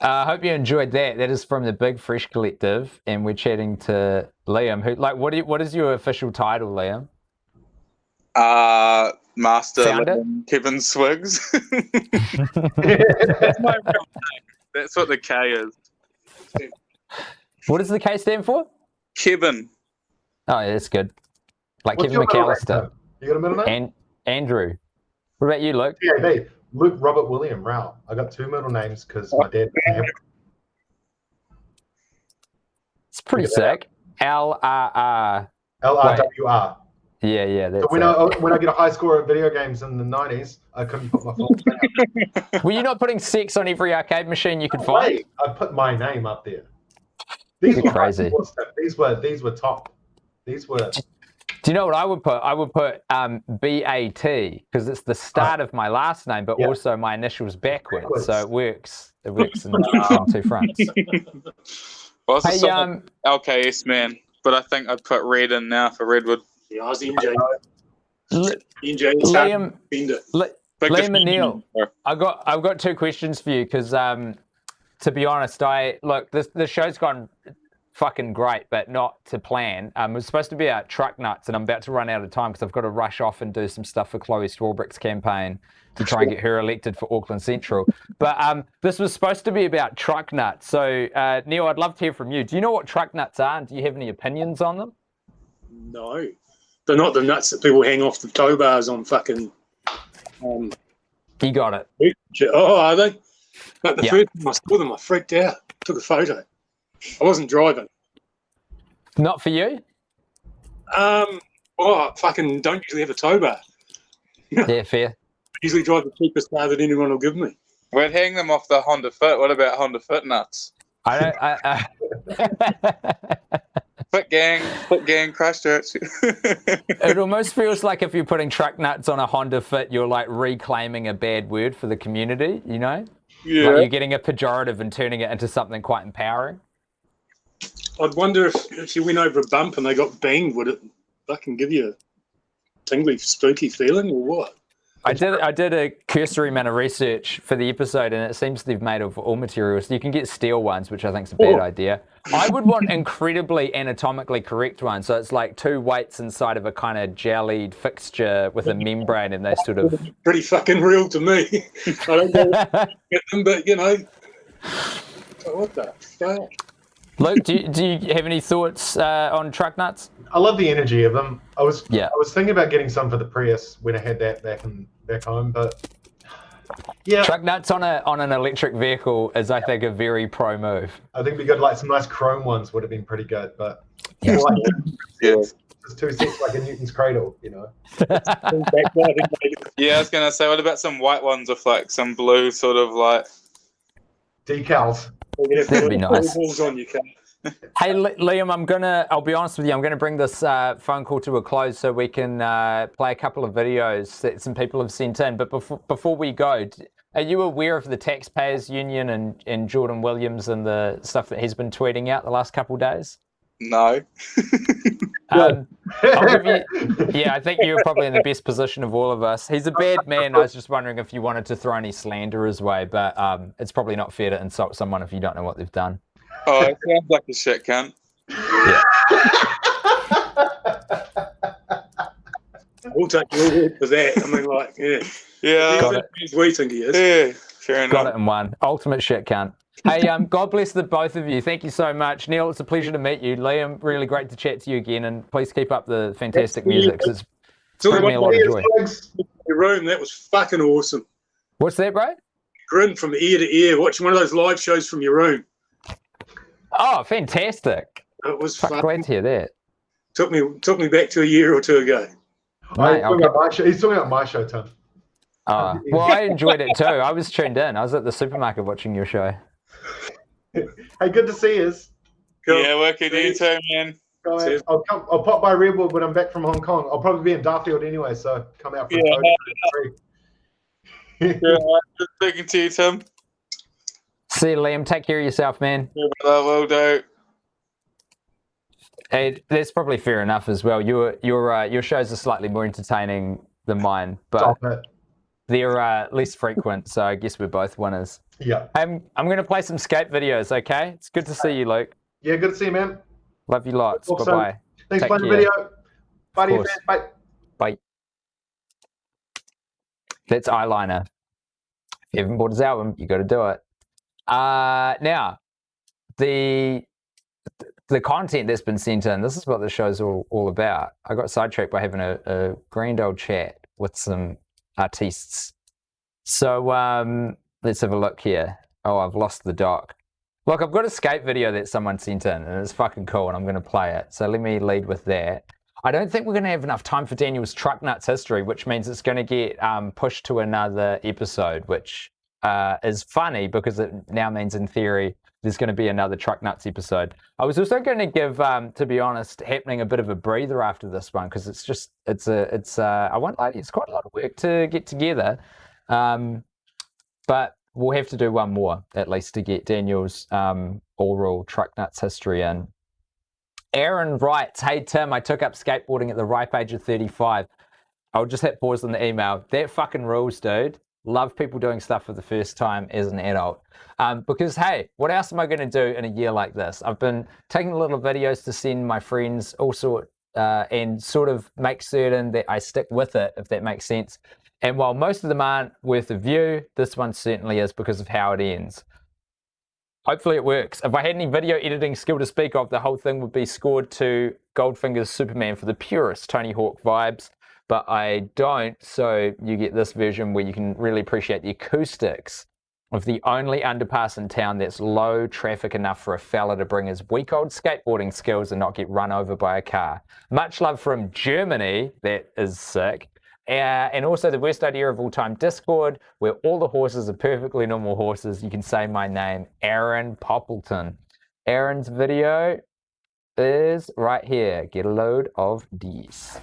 [SPEAKER 1] I hope you enjoyed that. That is from the Big Fresh Collective, and we're chatting to Liam. Who, what is your official title, Liam?
[SPEAKER 3] Master
[SPEAKER 1] Liam
[SPEAKER 3] Kevin Swigs. That's my real name. That's what the K is.
[SPEAKER 1] What does the K stand for?
[SPEAKER 3] Kevin.
[SPEAKER 1] Oh, yeah, that's good. Like
[SPEAKER 2] What's
[SPEAKER 1] Kevin
[SPEAKER 2] your middle
[SPEAKER 1] McAllister.
[SPEAKER 2] name? You got a middle name?
[SPEAKER 1] Andrew. What about you, Luke?
[SPEAKER 2] Yeah, Luke Robert William Rao. I got 2 middle names because my dad didn't have.
[SPEAKER 1] It's pretty sick. LRR.
[SPEAKER 2] LRWR.
[SPEAKER 1] Yeah. That's
[SPEAKER 2] So when I get a high score at video games in the 90s, I couldn't put my full name up.
[SPEAKER 1] Were you not putting sex on every arcade machine you could find?
[SPEAKER 2] Wait, I put my name up there. These were
[SPEAKER 1] crazy.
[SPEAKER 2] These were top. These were.
[SPEAKER 1] Do you know what I would put? I would put BAT because it's the start of my last name, but also my initials backwards. So it works. It works on 2 fronts.
[SPEAKER 3] Well, hey, LKS man, but I think I'd put Red in now for Redwood.
[SPEAKER 5] Yeah, I was NJ.
[SPEAKER 1] Liam and Neil, I've got 2 questions for you because to be honest, the show's gone fucking great, but not to plan. It was supposed to be about truck nuts, and I'm about to run out of time because I've got to rush off and do some stuff for Chloe Swarbrick's campaign to try and get her elected for Auckland Central. But this was supposed to be about truck nuts. So Neil, I'd love to hear from you. Do you know what truck nuts are, and do you have any opinions on them?
[SPEAKER 5] No, they're not the nuts that people hang off the tow bars on fucking.
[SPEAKER 1] You got it.
[SPEAKER 5] Oh, are they? But the first time I saw them, I freaked out. Took a photo. I wasn't driving.
[SPEAKER 1] Not for you?
[SPEAKER 5] I fucking don't usually have a tow bar.
[SPEAKER 1] Yeah, fair.
[SPEAKER 5] I usually drive the cheapest car that anyone will give me.
[SPEAKER 3] We'd hang them off the Honda Fit. What about Honda Fit nuts?
[SPEAKER 1] I don't.
[SPEAKER 3] Fit gang, Christchurch.
[SPEAKER 1] It almost feels like if you're putting truck nuts on a Honda Fit, you're like reclaiming a bad word for the community, you know?
[SPEAKER 3] Yeah.
[SPEAKER 1] Like you're getting a pejorative and turning it into something quite empowering.
[SPEAKER 5] I'd wonder if you went over a bump and they got banged, would it fucking give you a tingly, spooky feeling or what?
[SPEAKER 1] I did a cursory amount of research for the episode, and it seems they've made of all materials. You can get steel ones, which I think is a bad idea. I would want incredibly anatomically correct ones, so it's like 2 weights inside of a kind of jellied fixture with a membrane, and they sort of
[SPEAKER 5] pretty fucking real to me. I don't know get them, but you know, what the fuck?
[SPEAKER 1] Luke, do you have any thoughts on truck nuts?
[SPEAKER 2] I love the energy of them. I was thinking about getting some for the Prius when I had that back home, but yeah,
[SPEAKER 1] truck nuts on an electric vehicle is, I think, a very pro move.
[SPEAKER 2] I think we got like some nice chrome ones would have been pretty good, but
[SPEAKER 1] Yeah.
[SPEAKER 2] like,
[SPEAKER 3] Yeah.
[SPEAKER 2] it's 2 sets like a Newton's cradle, you know.
[SPEAKER 3] Yeah, I was gonna say, what about some white ones with like some blue sort of like
[SPEAKER 2] Decals.
[SPEAKER 1] That'd be nice.
[SPEAKER 5] Balls on you, Ken.
[SPEAKER 1] Hey, Liam, I'll be honest with you, I'm going to bring this phone call to a close so we can play a couple of videos that some people have sent in. But before we go, are you aware of the Taxpayers Union and Jordan Williams and the stuff that he's been tweeting out the last couple of days?
[SPEAKER 3] no.
[SPEAKER 1] I'll give you, yeah, I think you're probably in the best position of all of us. He's a bad man. I was just wondering if you wanted to throw any slander his way, but it's probably not fair to insult someone if you don't know what they've done.
[SPEAKER 3] Oh, it sounds like a shit cunt.
[SPEAKER 5] We'll take your word for that. I mean, like, yeah.
[SPEAKER 3] Yeah.
[SPEAKER 1] Got it.
[SPEAKER 5] We think he is.
[SPEAKER 3] Yeah. Fair enough.
[SPEAKER 1] Got it in one. Ultimate shit cunt. Hey, God bless the both of you. Thank you so much. Neil, it's a pleasure to meet you. Liam, really great to chat to you again, and please keep up the fantastic music, because it's bringing me a lot of joy.
[SPEAKER 5] Your room, that was fucking awesome.
[SPEAKER 1] What's that, bro?
[SPEAKER 5] Grin from ear to ear, watching one of those live shows from your room.
[SPEAKER 1] Oh, fantastic.
[SPEAKER 5] It was
[SPEAKER 1] Fuck, glad to hear that.
[SPEAKER 5] Took me back to a year or two ago.
[SPEAKER 1] Mate,
[SPEAKER 2] He's talking about my show, Tim.
[SPEAKER 1] Well, I enjoyed it too. I was tuned in. I was at the supermarket watching your show.
[SPEAKER 2] Hey, good to see you.
[SPEAKER 5] Cool.
[SPEAKER 3] Yeah, working you too, man.
[SPEAKER 2] I'll pop by Redwood when I'm back from Hong Kong. I'll probably be in Darfield anyway, so come out for
[SPEAKER 3] Yeah, good speaking to you, Tim.
[SPEAKER 1] See you, Liam. Take care of yourself, man.
[SPEAKER 3] Will do.
[SPEAKER 1] Hey, that's probably fair enough as well. Your shows are slightly more entertaining than mine, but they're less frequent, so I guess we're both winners.
[SPEAKER 2] Yeah.
[SPEAKER 1] I'm going to play some skate videos, okay? It's good to see you, Luke.
[SPEAKER 2] Yeah, good to see you, man.
[SPEAKER 1] Love you lots.
[SPEAKER 2] Awesome.
[SPEAKER 1] Bye-bye.
[SPEAKER 2] Thanks
[SPEAKER 1] Take
[SPEAKER 2] for playing
[SPEAKER 1] care.
[SPEAKER 2] the video. Bye to you, fans. Bye.
[SPEAKER 1] Bye. That's Eyeliner. If you haven't bought his album, you got to do it. Now, the content that's been sent in, this is what the show's all about. I got sidetracked by having a grand old chat with some artists. So let's have a look here. Oh, I've lost the doc. Look, I've got a skate video that someone sent in, and it's fucking cool, and I'm going to play it. So let me lead with that. I don't think we're going to have enough time for Daniel's Truck Nuts history, which means it's going to get pushed to another episode, which is funny because it now means, in theory, there's going to be another Truck Nuts episode. I was also going to give, to be honest, Happening a bit of a breather after this one, because I won't lie to you, it's quite a lot of work to get together. But we'll have to do one more, at least, to get Daniel's oral Truck Nuts history in. Aaron writes, hey, Tim, I took up skateboarding at the ripe age of 35. I'll just hit pause on the email. That fucking rules, dude. Love people doing stuff for the first time as an adult. Because, hey, what else am I going to do in a year like this? I've been taking little videos to send my friends, all sort, and sort of make certain that I stick with it, if that makes sense. And while most of them aren't worth a view, this one certainly is because of how it ends. Hopefully it works. If I had any video editing skill to speak of, the whole thing would be scored to Goldfinger's Superman for the purest Tony Hawk vibes. But I don't, so you get this version where you can really appreciate the acoustics of the only underpass in town that's low traffic enough for a fella to bring his weak old skateboarding skills and not get run over by a car. Much love from Germany, that is sick. And also the worst idea of all time, Discord, where all the horses are perfectly normal horses. You can say my name, Aaron Poppleton. Aaron's video is right here. Get a load of these.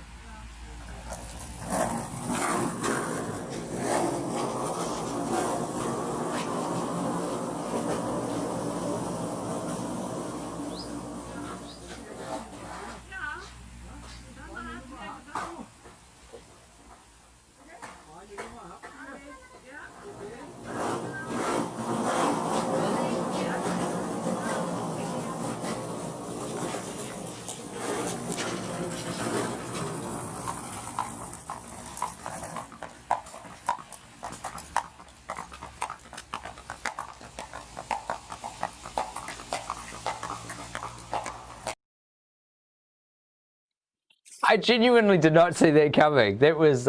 [SPEAKER 1] I genuinely did not see that coming. That was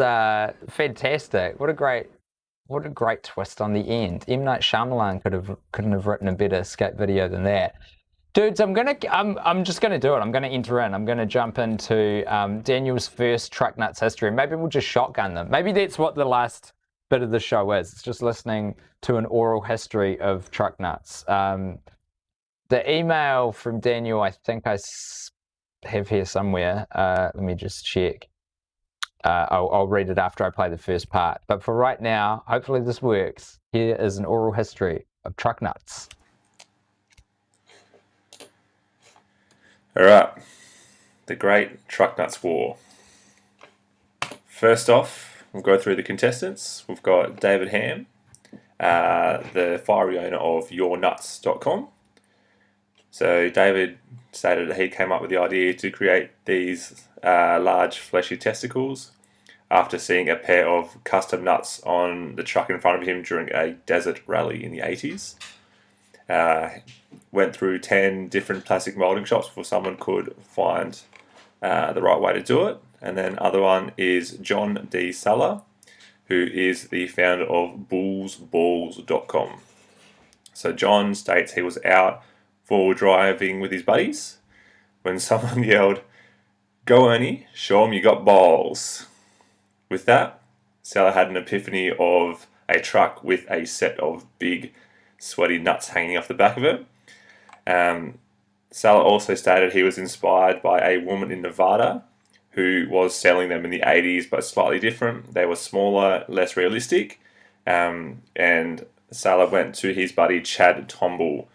[SPEAKER 1] fantastic. What a great twist on the end. M. Night Shyamalan couldn't have written a better skate video than that. Dudes, I'm just gonna do it. I'm gonna enter in. I'm gonna jump into Daniel's first Truck Nuts history. Maybe we'll just shotgun them. Maybe that's what the last bit of the show is. It's just listening to an oral history of Truck Nuts. The email from Daniel, I think I have here somewhere. Let me just check. I'll read it after I play the first part. But for right now, hopefully this works. Here is an oral history of Truck Nuts.
[SPEAKER 4] All right, the Great Truck Nuts War. First off, we'll go through the contestants. We've got David Ham, the fiery owner of YourNuts.com. So David stated that he came up with the idea to create these large fleshy testicles after seeing a pair of custom nuts on the truck in front of him during a desert rally in the 80s. Went through 10 different plastic molding shops before someone could find the right way to do it. And then other one is John D. Suller, who is the founder of bullsballs.com. So John states he was out for driving with his buddies when someone yelled, "Go Ernie, show him you got balls." With that, Suller had an epiphany of a truck with a set of big sweaty nuts hanging off the back of it. Suller also stated he was inspired by a woman in Nevada who was selling them in the 80s, but slightly different. They were smaller, less realistic. And Suller went to his buddy Chad Tomble,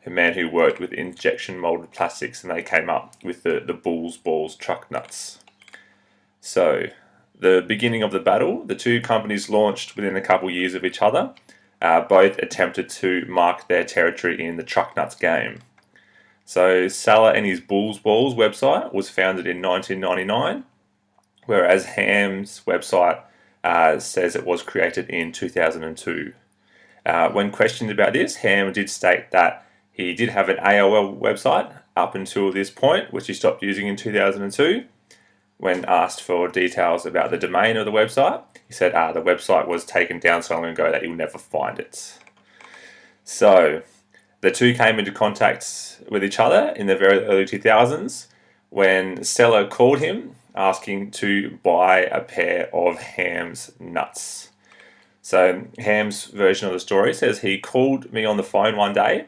[SPEAKER 4] a man who worked with injection molded plastics, and they came up with the Bulls Balls truck nuts. So, the beginning of the battle, the two companies launched within a couple years of each other. Both attempted to mark their territory in the truck nuts game. So Suller and his Bulls Balls website was founded in 1999, whereas Ham's website says it was created in 2002. When questioned about this, Ham did state that he did have an AOL website up until this point, which he stopped using in 2002. When asked for details about the domain of the website, he said the website was taken down so long ago that he'll never find it. So the two came into contact with each other in the very early 2000s when Suller called him asking to buy a pair of Ham's nuts. So Ham's version of the story says he called me on the phone one day.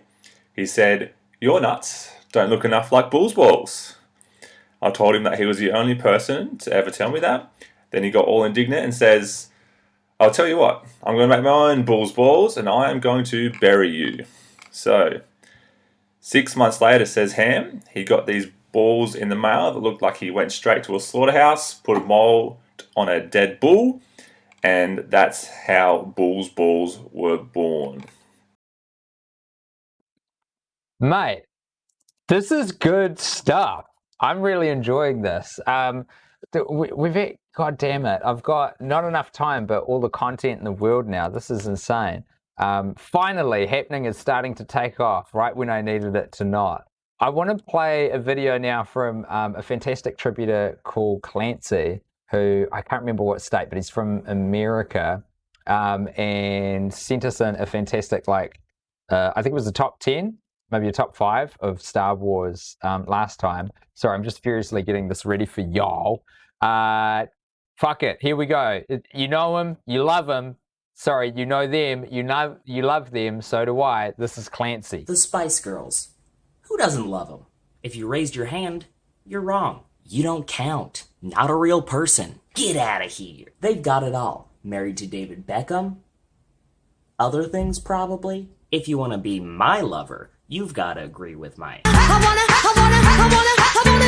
[SPEAKER 4] He said, "Your nuts don't look enough like Bulls Balls." I told him that he was the only person to ever tell me that. Then he got all indignant and says, "I'll tell you what, I'm going to make my own Bulls Balls and I am going to bury you." So, 6 months later, says Ham, he got these balls in the mail that looked like he went straight to a slaughterhouse, put a mold on a dead bull, and that's how Bulls Balls were born.
[SPEAKER 1] Mate, this is good stuff. I'm really enjoying this. We've God damn it, I've got not enough time, but all the content in the world now. This is insane. Finally, Happening is starting to take off right when I needed it to not. I want to play a video now from a fantastic tributor called Clancy, who I can't remember what state, but he's from America, and sent us in a fantastic, I think it was the top 10, maybe a top 5 of Star Wars last time. Sorry, I'm just furiously getting this ready for y'all. Fuck it, here we go. You know him, you love him. Sorry, you know them, you love them, so do I. This is Clancy.
[SPEAKER 6] The Spice Girls. Who doesn't love them? If you raised your hand, you're wrong. You don't count. Not a real person. Get out of here. They've got it all. Married to David Beckham? Other things, probably. If you want to be my lover, you've got to agree with my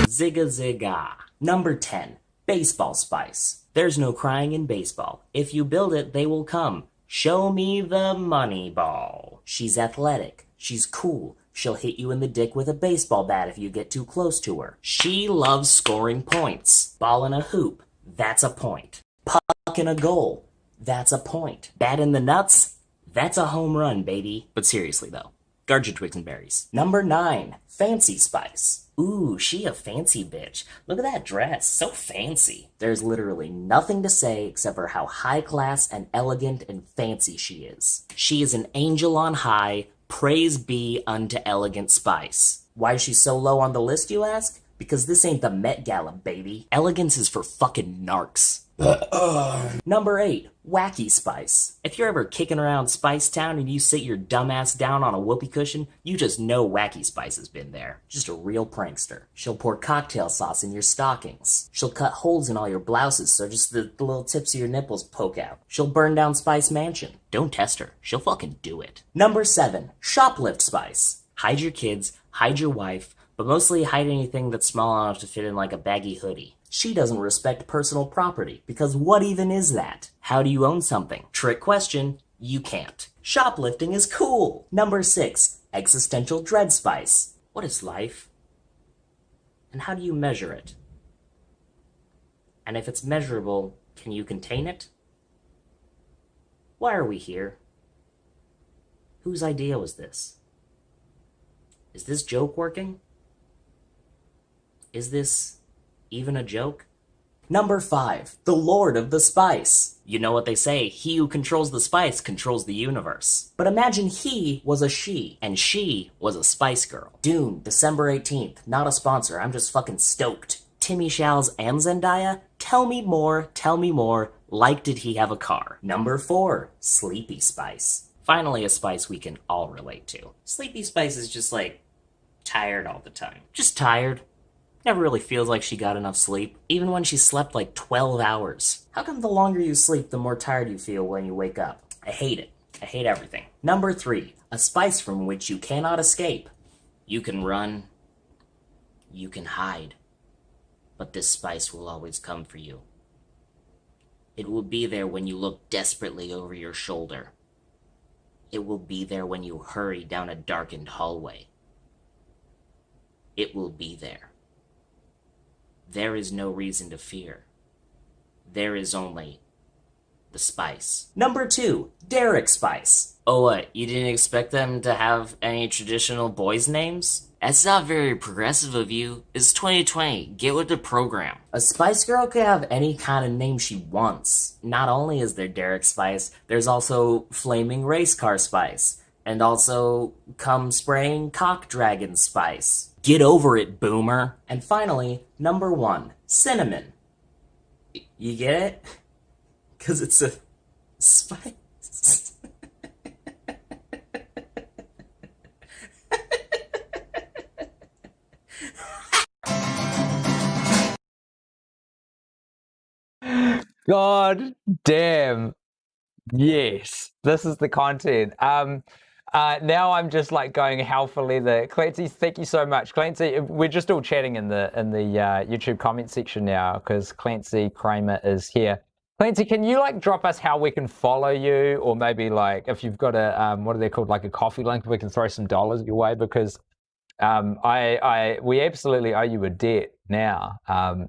[SPEAKER 6] Zigga Zigga. Number 10. Baseball Spice. There's no crying in baseball. If you build it, they will come. Show me the money ball. She's athletic. She's cool. She'll hit you in the dick with a baseball bat if you get too close to her. She loves scoring points. Ball in a hoop. That's a point. Puck in a goal. That's a point. Bat in the nuts. That's a home run, baby. But seriously, though. Guard your twigs and berries. Number 9. Fancy Spice. Ooh, she a fancy bitch. Look at that dress. So fancy. There's literally nothing to say except for how high class and elegant and fancy she is. She is an angel on high. Praise be unto Elegant Spice. Why is she so low on the list, you ask? Because this ain't the Met Gala, baby. Elegance is for fucking narcs. Number 8, Wacky Spice. If you're ever kicking around Spice Town and you sit your dumbass down on a whoopee cushion, you just know Wacky Spice has been there. Just a real prankster. She'll pour cocktail sauce in your stockings. She'll cut holes in all your blouses so just the little tips of your nipples poke out. She'll burn down Spice Mansion. Don't test her. She'll fucking do it. Number 7, Shoplift Spice. Hide your kids, hide your wife, but mostly hide anything that's small enough to fit in like a baggy hoodie. She doesn't respect personal property, because what even is that? How do you own something? Trick question, you can't. Shoplifting is cool! Number 6, Existential Dread Spice. What is life? And how do you measure it? And if it's measurable, can you contain it? Why are we here? Whose idea was this? Is this joke working? Is this even a joke? Number 5, the Lord of the Spice. You know what they say, he who controls the spice controls the universe. But imagine he was a she, and she was a Spice Girl. Dune, December 18th, not a sponsor, I'm just fucking stoked. Timmy Shales and Zendaya? Tell me more, like did he have a car? Number 4, Sleepy Spice. Finally a spice we can all relate to. Sleepy Spice is just like, tired all the time. Just tired. Never really feels like she got enough sleep, even when she slept like 12 hours. How come the longer you sleep, the more tired you feel when you wake up? I hate it. I hate everything. Number 3, a spice from which you cannot escape. You can run, you can hide, but this spice will always come for you. It will be there when you look desperately over your shoulder. It will be there when you hurry down a darkened hallway. It will be there. There is no reason to fear. There is only the spice. Number 2, Derek Spice. Oh, what? You didn't expect them to have any traditional boys' names? That's not very progressive of you. It's 2020. Get with the program. A Spice Girl can have any kind of name she wants. Not only is there Derek Spice, there's also Flaming Race Car Spice. And also Cum Spraying Cock Dragon Spice. Get over it, boomer. And finally, number 1, Cinnamon. You get it? Because it's a spice.
[SPEAKER 1] God damn. Yes, this is the content. Now I'm just like going hell for leather. Clancy, thank you so much. Clancy, we're just all chatting in the YouTube comment section now because Clancy Kramer is here. Clancy, can you like drop us how we can follow you, or maybe like if you've got a what are they called, like a coffee link, we can throw some dollars your way, because we absolutely owe you a debt now.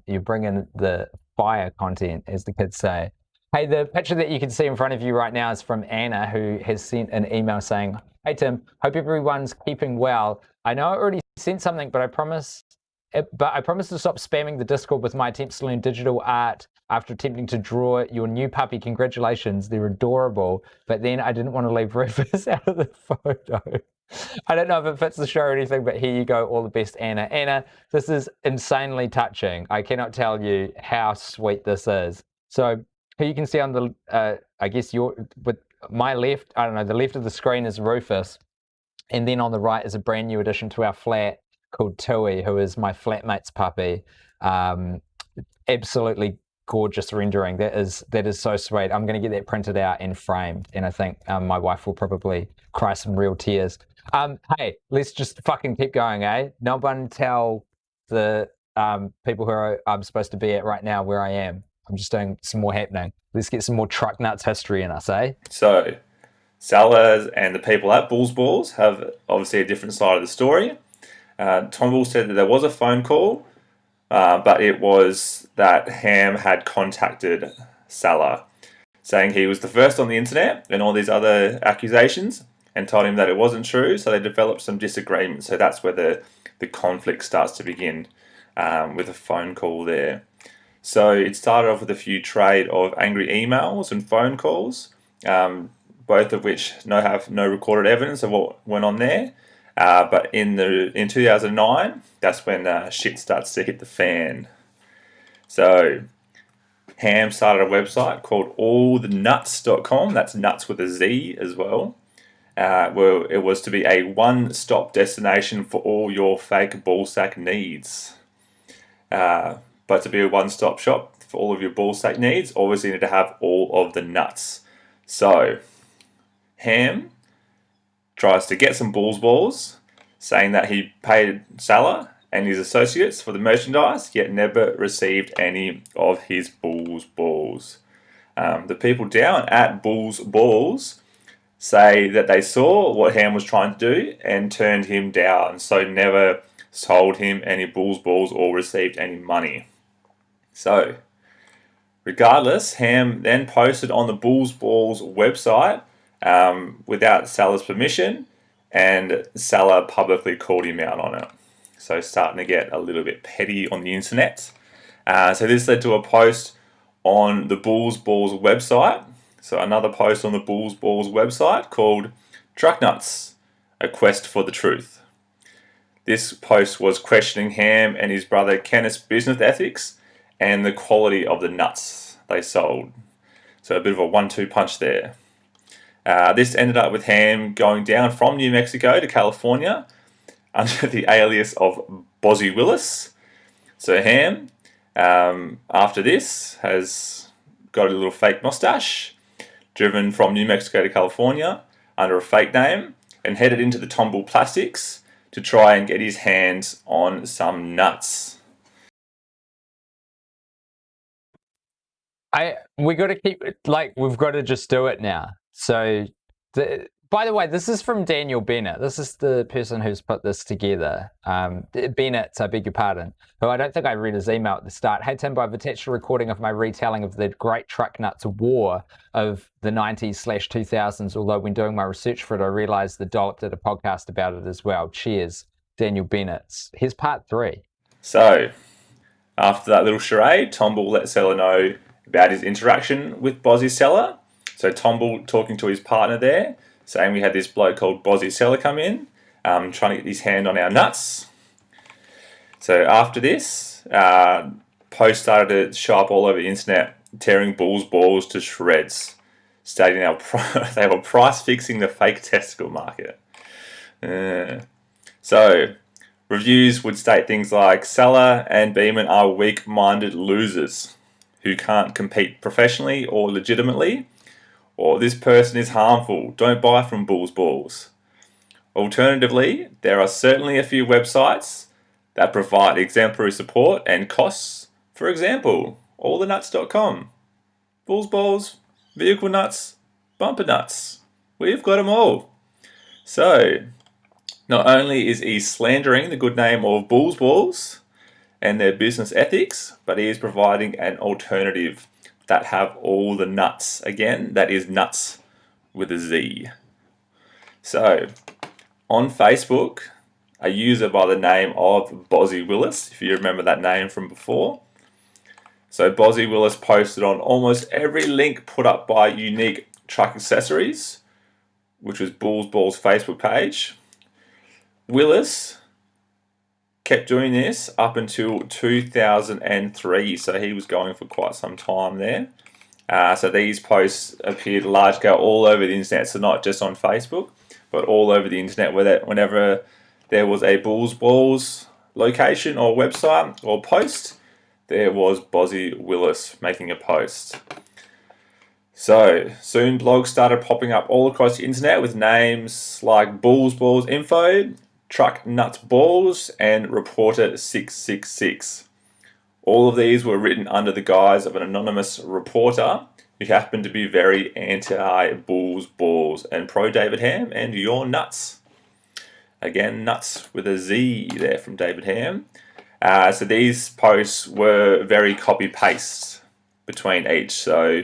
[SPEAKER 1] You bring in the fire content, as the kids say. Hey, the picture that you can see in front of you right now is from Anna, who has sent an email saying, "Hey Tim, hope everyone's keeping well. I know I already sent something, but I promise to stop spamming the Discord with my attempts to learn digital art after attempting to draw your new puppy. Congratulations, they're adorable. But then I didn't want to leave Rufus out of the photo." I don't know if it fits the show or anything, but here you go. All the best, Anna. Anna, this is insanely touching. I cannot tell you how sweet this is. So here you can see on the, I guess with my left, I don't know, the left of the screen is Rufus. And then on the right is a brand new addition to our flat called Tui, who is my flatmate's puppy. Absolutely gorgeous rendering. That is so sweet. I'm going to get that printed out and framed. And I think my wife will probably cry some real tears. Hey, let's just fucking keep going, eh? No one tell the people who I'm supposed to be at right now where I am. I'm just doing some more happening. Let's get some more truck nuts history in us, eh?
[SPEAKER 4] So, Salah and the people at Bulls Balls have obviously a different side of the story. Tom Bull said that there was a phone call, but it was that Ham had contacted Salah, saying he was the first on the internet and all these other accusations, and told him that it wasn't true, so they developed some disagreements. So that's where the the conflict starts to begin with a phone call there. So it started off with a few trade of angry emails and phone calls, both of which have no recorded evidence of what went on there. But in 2009, that's when shit starts to hit the fan. So Ham started a website called allthenuts.com. That's nuts with a Z as well. Where it was to be a one-stop destination for all your fake ballsack needs. But to be a one-stop shop for all of your ballsack needs, obviously you need to have all of the nuts. So Ham tries to get some balls, saying that he paid Salah and his associates for the merchandise, yet never received any of his balls. The people down at Balls say that they saw what Ham was trying to do and turned him down, so never sold him any balls or received any money. So, regardless, Ham then posted on the Balls website without Salah's permission, and Salah publicly called him out on it. So starting to get a little bit petty on the internet. So this led to a post on the Balls website. So another post on the Balls website called Truck Nuts, a quest for the truth. This post was questioning Ham and his brother Kenneth's business ethics and the quality of the nuts they sold. So a bit of a 1-2 punch there. This ended up with Ham going down from New Mexico to California under the alias of Bozzy Willis. So Ham, after this, has got a little fake mustache, driven from New Mexico to California under a fake name, and headed into the Tombull Plastics to try and get his hands on some nuts.
[SPEAKER 1] We got to keep it, we've got to just do it now. So, by the way, this is from Daniel Bennett. This is the person who's put this together. Bennett, I beg your pardon, who I don't think I read his email at the start. Hey, Timbo, I've attached a recording of my retelling of the Great Truck Nuts War of the 90s/2000s, although when doing my research for it, I realized the Dollop did a podcast about it as well. Cheers, Daniel Bennett. Here's part 3.
[SPEAKER 4] So, after that little charade, Tombull let Seller know about his interaction with Bozzy Seller. So Tombull talking to his partner there, saying we had this bloke called Bozzy Seller come in, trying to get his hand on our nuts. So after this, posts started to show up all over the internet, tearing balls to shreds, stating they were price fixing the fake testicle market. So reviews would state things like, Seller and Beeman are weak-minded losers who can't compete professionally or legitimately, or this person is harmful, don't buy from Balls. Alternatively, there are certainly a few websites that provide exemplary support and costs. For example, allthenuts.com, Balls, vehicle nuts, bumper nuts. We've got them all. So, not only is he slandering the good name of Balls and their business ethics, but he is providing an alternative that have all the nuts. Again, that is nuts with a Z. So, on Facebook, a user by the name of Bozzy Willis, if you remember that name from before. So Bozzy Willis posted on almost every link put up by Unique Truck Accessories, which was Balls Facebook page. Willis kept doing this up until 2003, so he was going for quite some time there. So these posts appeared large scale all over the internet, so not just on Facebook, but all over the internet, whenever there was a Balls location or website or post, there was Bozzy Willis making a post. So soon blogs started popping up all across the internet with names like Balls Info, Truck Nuts Balls, and Reporter 666. All of these were written under the guise of an anonymous reporter who happened to be very anti-Balls and pro David Ham and your nuts. Again, nuts with a Z there from David Ham. So these posts were very copy-paste between each. So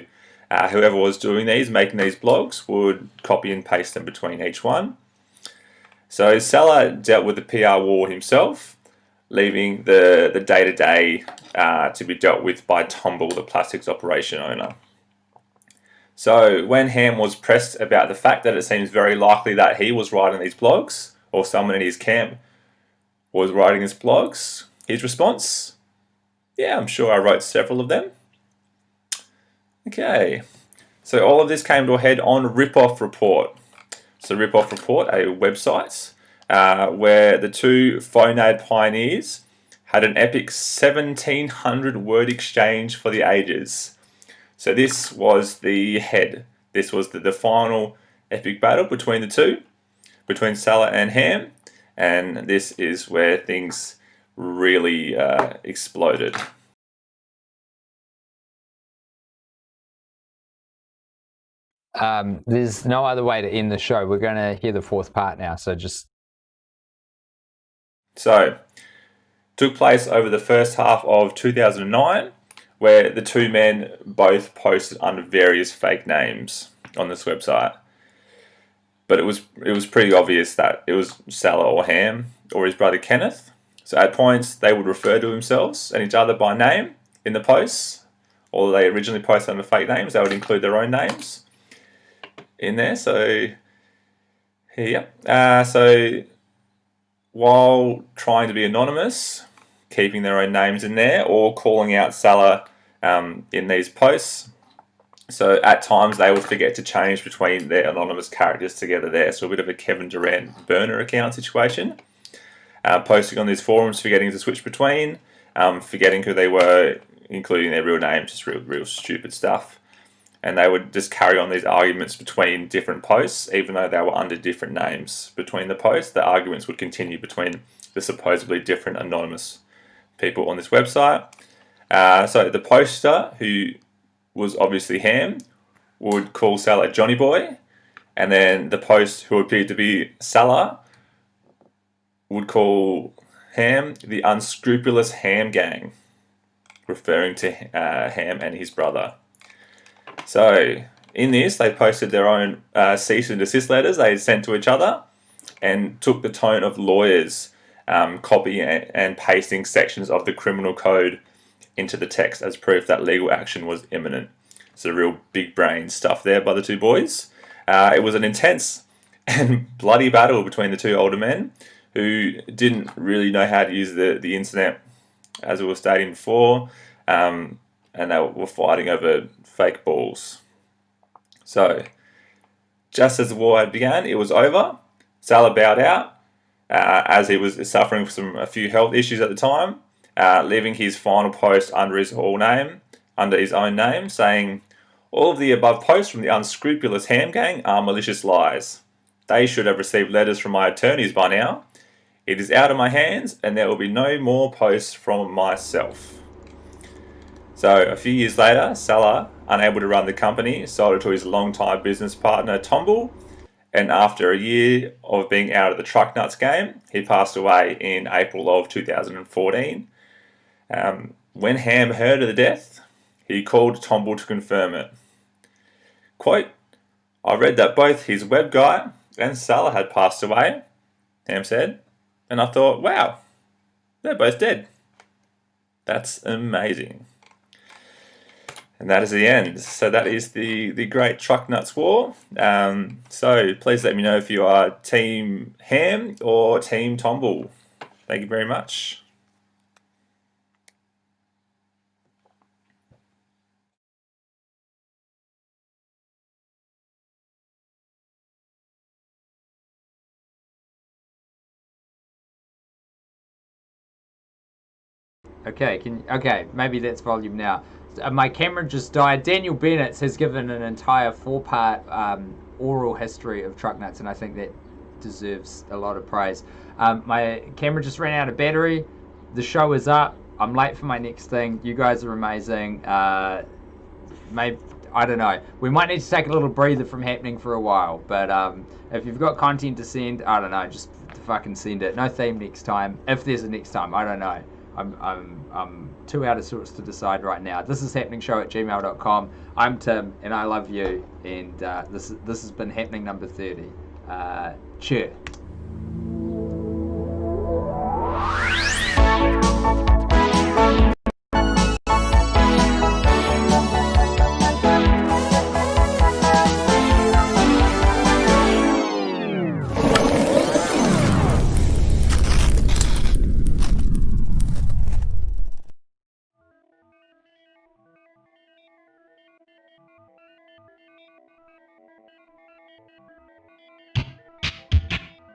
[SPEAKER 4] whoever was doing these, making these blogs, would copy and paste them between each one. So Salah dealt with the PR war himself, leaving the day-to-day to be dealt with by Tomble, the plastics operation owner. So when Ham was pressed about the fact that it seems very likely that he was writing these blogs, or someone in his camp was writing his blogs, his response, yeah, I'm sure I wrote several of them. Okay, so all of this came to a head on Ripoff Report. So Ripoff Report, a website where the two Phonad pioneers had an epic 1,700 word exchange for the ages. So this was the head. This was the final epic battle between the two, between Salah and Ham, and this is where things really exploded.
[SPEAKER 1] There's no other way to end the show. We're going to hear the fourth part now, so just...
[SPEAKER 4] So, took place over the first half of 2009, where the two men both posted under various fake names on this website. But it was pretty obvious that it was Salah or Ham or his brother Kenneth. So at points, they would refer to themselves and each other by name in the posts, or they originally posted under fake names. They would include their own names in there. So, yeah. So while trying to be anonymous, keeping their own names in there, or calling out Salah in these posts. So at times they would forget to change between their anonymous characters together there. So a bit of a Kevin Durant burner account situation. Posting on these forums, forgetting to switch between, forgetting who they were, including their real names, just real stupid stuff. And they would just carry on these arguments between different posts, even though they were under different names between the posts. The arguments would continue between the supposedly different anonymous people on this website. So the poster, who was obviously Ham, would call Salah Johnny Boy, and then the post, who appeared to be Salah, would call Ham the unscrupulous Ham Gang, referring to Ham and his brother. So in this, they posted their own cease and desist letters they had sent to each other, and took the tone of lawyers, copying and pasting sections of the criminal code into the text as proof that legal action was imminent. So real big brain stuff there by the two boys. It was an intense and bloody battle between the two older men who didn't really know how to use the internet, as we were stating before, and they were fighting over fake balls. So just as the war had begun, it was over. Salah bowed out as he was suffering from a few health issues at the time, leaving his final post under his own name, saying, "All of the above posts from the unscrupulous Ham Gang are malicious lies. They should have received letters from my attorneys by now. It is out of my hands, and there will be no more posts from myself." So a few years later, Salah, unable to run the company, sold it to his longtime business partner Tomble, and after a year of being out of the truck nuts game, he passed away in April of 2014. When Ham heard of the death, he called Tomble to confirm it. Quote, "I read that both his web guy and Salah had passed away," Ham said, "and I thought, wow, they're both dead. That's amazing." And that is the end. So that is the Great Truck Nuts War. So please let me know if you are Team Ham or Team Tomble. Thank you very much.
[SPEAKER 1] Okay, maybe that's volume now. My camera just died. Daniel Bennett has given an entire 4-part oral history of truck nuts, and I think that deserves a lot of praise. My camera just ran out of battery. The show is up. I'm late for my next thing. You guys are amazing. Maybe, I don't know. We might need to take a little breather from happening for a while, but if you've got content to send, I don't know, just fucking send it. No theme next time. If there's a next time, I don't know. I'm too out of sorts to decide right now. This is happeningshow@gmail.com. I'm Tim, and I love you. And this has been Happening number 30. Cheer.